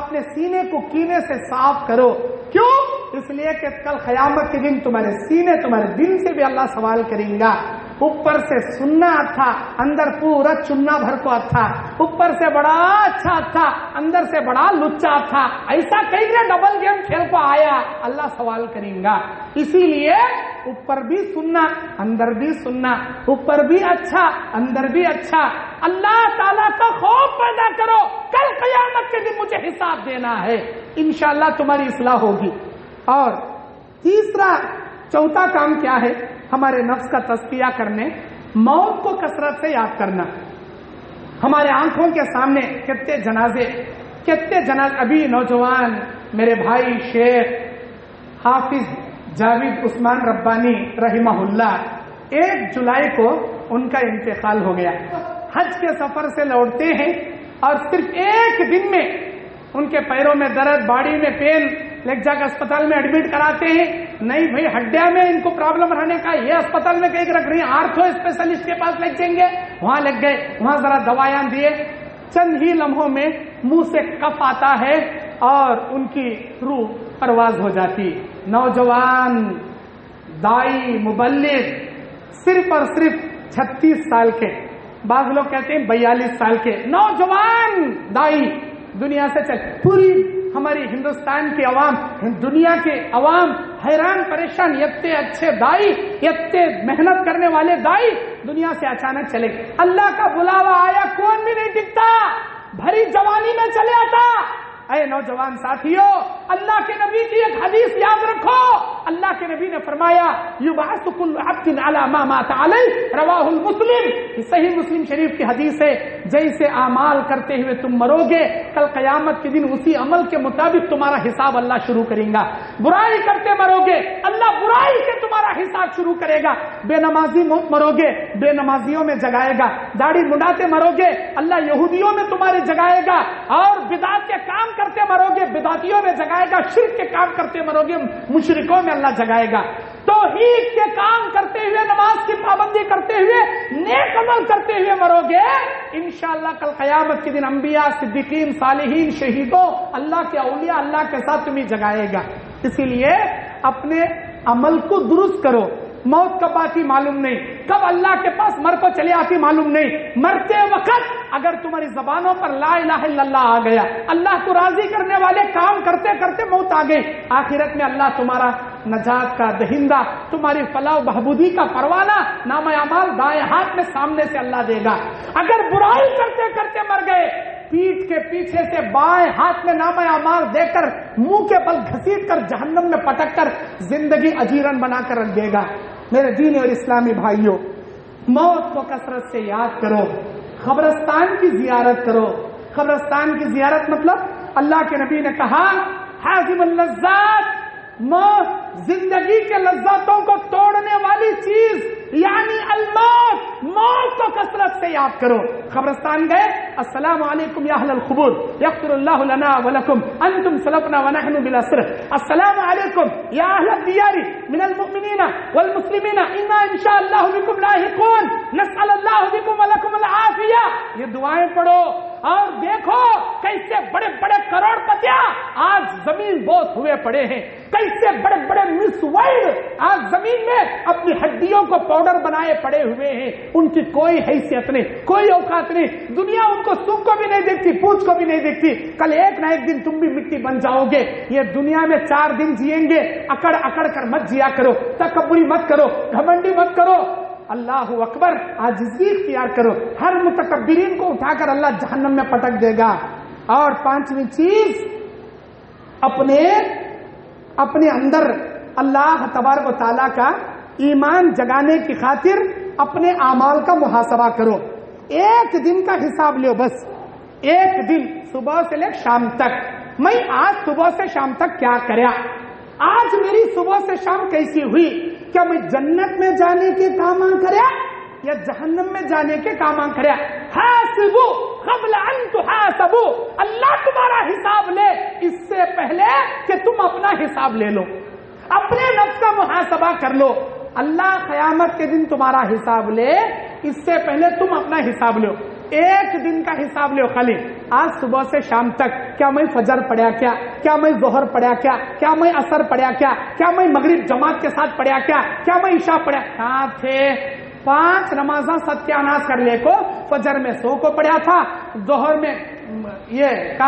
اپنے سینے کو کینے سے صاف کرو. کیوں؟ اس لیے کہ کل قیامت کے دن تمہارے سینے، تمہارے دل سے بھی اللہ سوال کریں گا. اوپر سے سننا تھا، اندر پورا چننا بھر کو تھا، اوپر سے بڑا اچھا تھا، اندر سے بڑا لچا تھا، ایسا کئی ڈبل گیم کھیل کو آیا، اللہ سوال کریں گا. اسی لیے اوپر بھی سننا، اندر بھی سننا، اوپر بھی اچھا، اندر بھی اچھا. اللہ تعالیٰ کا خوف پیدا کرو، کل قیامت کے دن مجھے حساب دینا ہے، انشاءاللہ تمہاری اصلاح ہوگی. اور چوتھا کام کیا ہے ہمارے نفس کا تزکیہ کرنے؟ موت کو کثرت سے یاد کرنا. ہمارے آنکھوں کے سامنے کتنے جنازے، ابھی نوجوان میرے بھائی شیخ حافظ جاوید عثمان ربانی رحمہ اللہ، 1 جولائی کو ان کا انتقال ہو گیا. حج کے سفر سے لوٹتے ہیں اور صرف ایک دن میں ان کے پیروں میں درد، باڑی میں پین، لے جا کے اسپتال میں ایڈمٹ کراتے ہیں. نہیں بھائی ہڈیا میں ان کو پرابلم رہنے کا، یہ اسپتال میں کہیں رکھ رہی ہیں، آرتھو اسپیشلسٹ کے پاس لے جائیں گے، وہاں لگ گئے، وہاں ذرا دوائیاں دیے، چند ہی لمحوں میں منہ سے کف آتا ہے اور ان کی روح پرواز ہو جاتی. نوجوان دائی مبلغ، صرف اور صرف 36 سال کے، بعض لوگ کہتے ہیں 42 سال کے نوجوان دائی دنیا سے چل. پوری ہماری ہندوستان کی عوام، دنیا کے عوام حیران پریشان، اتنے اچھے دائی، اتنے محنت کرنے والے دائی دنیا سے اچانک چلے. اللہ کا بلاوا آیا، کون بھی نہیں ٹکتا، بھری جوانی میں چلے آتا. اے نوجوان ساتھیوں، اللہ کے نبی کی ایک حدیث یاد رکھو، اللہ کے نبی نے فرمایا یبعث کل عبد علی ما مات علیہ، رواہ المسلم، صحیح مسلم شریف کی حدیث ہے، جیسے اعمال کرتے ہوئے تم مرو گے کل قیامت کے دن اسی عمل کے مطابق تمہارا حساب اللہ شروع کرے گا۔ برائی کرتے مرو گے اللہ برائی سے تمہارا حساب شروع کرے گا، بے نمازی مرو گے بے نمازیوں میں جگائے گا، داڑھی منڈاتے مرو گے اللہ یہودیوں میں تمہارے جگائے گا، اور بدعت کے کام کرتے مرو گے بدعتیوں میں جگائے گا، شرک کے کام کرتے مرو گے مشرکوں میں اللہ جگائے گا، توحید کے کام کرتے ہوئے نماز کی پابندی کرتے ہوئے نیک عمل کرتے ہوئے مرو گے انشاءاللہ کل قیامت کے دن انبیاء صدیقین صالحین شہیدوں اللہ کے اولیاء اللہ کے ساتھ تمہیں جگائے گا۔ اسی لیے اپنے عمل کو درست کرو، موت کب آتی معلوم نہیں، کب اللہ کے پاس مر کو چلی آتی معلوم نہیں، مرتے وقت اگر تمہاری زبانوں پر لا الہ الا اللہ آ گیا، اللہ کو راضی کرنے والے کام کرتے کرتے موت آ گئی، آخرت میں اللہ تمہارا نجات کا دہندہ، تمہاری فلاح و بہبودی کا پروانہ نام اعمال دائیں ہاتھ میں سامنے سے اللہ دے گا۔ اگر برائی کرتے کرتے مر گئے پیٹھ کے پیچھے سے بائیں ہاتھ میں نام اعمال دے کر منہ کے بل گھسیٹ کر جہنم میں پٹک کر زندگی اجیرن بنا کر رکھ دے گا۔ میرے دین اور اسلامی بھائیوں، موت کو کثرت سے یاد کرو، قبرستان کی زیارت کرو۔ قبرستان کی زیارت مطلب اللہ کے نبی نے کہا حازم اللذات، موت زندگی کے لذاتوں کو توڑنے والی چیز یعنی الموت، موت کو کثرت سے یاد کرو۔ قبرستان گئے السلام علیکم یا اہل القبور یغفر اللہ لنا ولکم انتم سلفنا ونحن بالاسر، السلام علیکم یا اہل الدیار من المؤمنین والمسلمین انا انشاء اللہ بکم لاحقون نسأل اللہ بکم ولکم العافیہ۔ یہ دعائیں پڑھو اور دیکھو کیسے بڑے بڑے کروڑ پتیاں آج زمین بوس ہوئے پڑے ہیں، کیسے بڑے بڑے مس ورلڈ آج زمین میں اپنی ہڈیوں کو پاؤڈر بنائے پڑے ہوئے ہیں، ان کی کوئی حیثیت نہیں، کوئی اوقات نہیں، دنیا ان کو سونگ کو بھی نہیں دیکھتی، پوچھ کو بھی نہیں دیکھتی، کل ایک نہ ایک دن تم بھی مٹی بن جاؤ گے۔ یہ دنیا میں 4 دن جیئیں گے، اکڑ اکڑ کر مت جیا کرو، تکبری مت کرو، گھمنڈی مت کرو، اللہ اکبر عاجزی اختیار کرو، ہر متکبرین کو اٹھا کر اللہ جہنم میں پٹک دے گا۔ اور 5ویں چیز اپنے اندر اللہ تبارک و تعالیٰ کا ایمان جگانے کی خاطر اپنے اعمال کا محاسبہ کرو۔ ایک دن کا حساب لو، بس ایک دن صبح سے لے شام تک، میں آج صبح سے شام تک کیا کریا، آج میری صبح سے شام کیسی ہوئی، کیا میں جنت میں جانے کے کام کریا یا جہنم میں جانے کے کام کریا۔ حاسبو قبل ان تحاسبو، اللہ تمہارا حساب لے اس سے پہلے کہ تم اپنا حساب لے لو، اپنے نفس کا محاسبہ کر لو۔ اللہ قیامت کے دن تمہارا حساب لے اس سے پہلے تم اپنا حساب لو۔ ایک دن کا حساب لو خالی، آج صبح سے شام تک کیا میں فجر پڑھیا کیا میں ظہر پڑھیا کیا میں عصر پڑھیا کیا میں مغرب جماعت کے ساتھ پڑھیا کیا میں عشاء پڑھیا، کہاں تھے؟ 5 نمازاں ستیاناش کر لے کو، فجر میں 100 کو پڑھیا تھا، ظہر میں یہ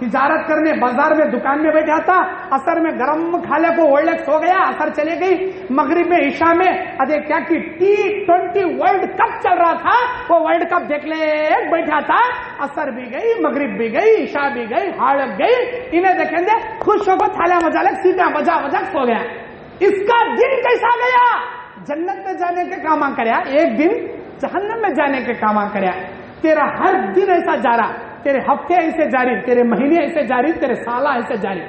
تجارت کرنے بازار میں دکان میں بیٹھا تھا، عصر میں گرم کھالے کو ورلڈ سو گیا، عصر چلے گئی، مغرب میں عشاء میں ادے کیا کی T20 ورلڈ کپ چل رہا تھا، وہ ورلڈ کپ دیکھ لے بیٹھا تھا، عصر بھی گئی، مغرب بھی گئی، عشاء بھی گئی، ہاڑ گئی، انہیں دیکھیں گے خوش ہو کو تھالا مجالک سیٹاں بجا سو گیا۔ اس کا دن کیسا گیا؟ جنت میں جانے کے کام کریا، ایک دن جہنم میں جانے کے کام کریا۔ تیرا ہر دن ایسا جا رہا، تیرے ہفتے ایسے جاری، تیرے مہینے ایسے جاری، تیرے سالہ ایسے جاری،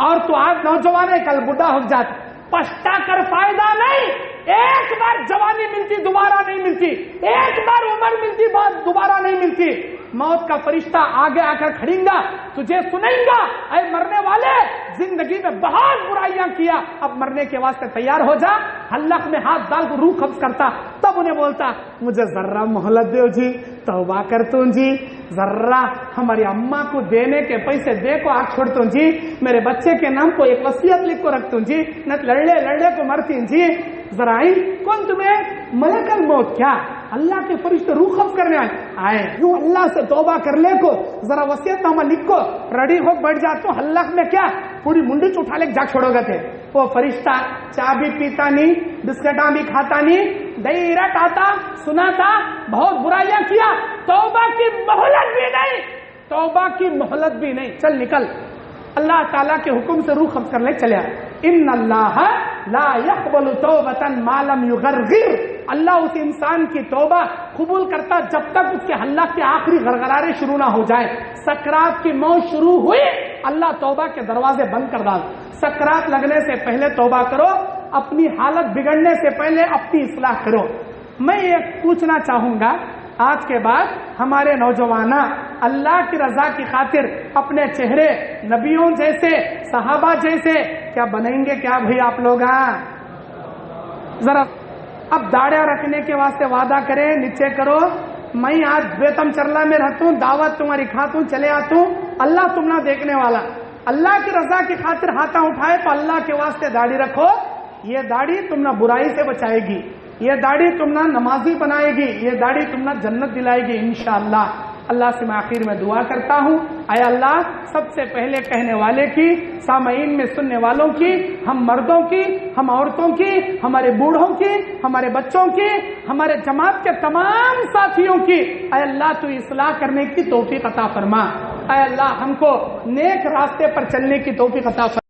اور تو آج نوجوان ہے کل بڈھا ہو جاتا، پچھتا کر فائدہ نہیں، ایک بار جوانی ملتی دوبارہ نہیں ملتی، ایک بار عمر ملتی بات دوبارہ نہیں ملتی۔ موت کا فرشتہ آگے آ کر کھڑیں گا، تجھے سنیں گا، اے مرنے والے زندگی میں بہت برائیاں کیا، اب مرنے کے واسطے تیار ہو جا۔ حلق میں ہاتھ ڈال کو روح قبض کرتا، تب انہیں بولتا مجھے ذرہ مہلت دو جی، توبہ کرتا ہوں جی، ذرہ ہماری اماں کو دینے کے پیسے دے کو آگ چھوڑتا ہوں جی، میرے بچے کے نام کو ایک وصیت لکھ کو رکھتا ہوں جی، نہ لڑنے کو مرتی ہوں جی۔ ذرا کون تمہیں ملک الموت کیا اللہ کے فرشتے روح قبض کرنے آئے، یوں اللہ سے توبہ کر لے کو ذرا وصیت نامہ لکھ کو، ریڈی ہو بیٹھ جاتا ہوں، حلق میں کیا پوری منڈی اٹھا لے جا چھوڑو گے تھے۔ وہ فرشتہ چائے بھی پیتا نہیں، بسکٹاں بھی کھاتا نہیں، ڈائریکٹ آتا، سناتا بہت برائیاں کیا، توبہ کی مہلت بھی نہیں، توبہ کی مہلت بھی نہیں، چل نکل اللہ تعالیٰ کے حکم سے روح قبض کرنے چلے آئے. ان اللہ لا يقبل توبة ما لم يغرغر. اللہ اس انسان کی توبہ قبول کرتا جب تک اس کے حلق کے آخری غرغرارے شروع نہ ہو جائے. سکرات کی موت شروع ہوئی, اللہ توبہ کے دروازے بند کر ڈال. سکرات لگنے سے پہلے توبہ کرو, اپنی حالت بگڑنے سے پہلے اپنی اصلاح کرو. میں یہ پوچھنا چاہوں گا, آج کے بعد ہمارے نوجوان اللہ کی رضا کی خاطر اپنے چہرے نبیوں جیسے, صحابہ جیسے کیا بنیں گے کیا بھائی آپ لوگ؟ ذرا اب داڑیاں رکھنے کے واسطے وعدہ کریں, نیچے کرو. میں آج بیتم چرلا میں رہتا ہوں, دعوت تمہاری کھاتا ہوں, چلے آتا ہوں. اللہ تم نہ دیکھنے والا. اللہ کی رضا کی خاطر ہاتھاں اٹھائے تو اللہ کے واسطے داڑھی رکھو. یہ داڑھی تم نہ برائی سے بچائے گی, یہ داڑھی تم نہ نمازی بنائے گی, یہ داڑھی تم نہ جنت دلائے گی انشاءاللہ. اللہ سے میں آخر میں دعا کرتا ہوں, اے اللہ سب سے پہلے کہنے والے کی, سامعین میں سننے والوں کی, ہم مردوں کی, ہم عورتوں کی, ہمارے بوڑھوں کی, ہمارے بچوں کی, ہمارے جماعت کے تمام ساتھیوں کی اے اللہ تو اصلاح کرنے کی توفیق عطا فرما. اے اللہ ہم کو نیک راستے پر چلنے کی توفیق عطا فرما.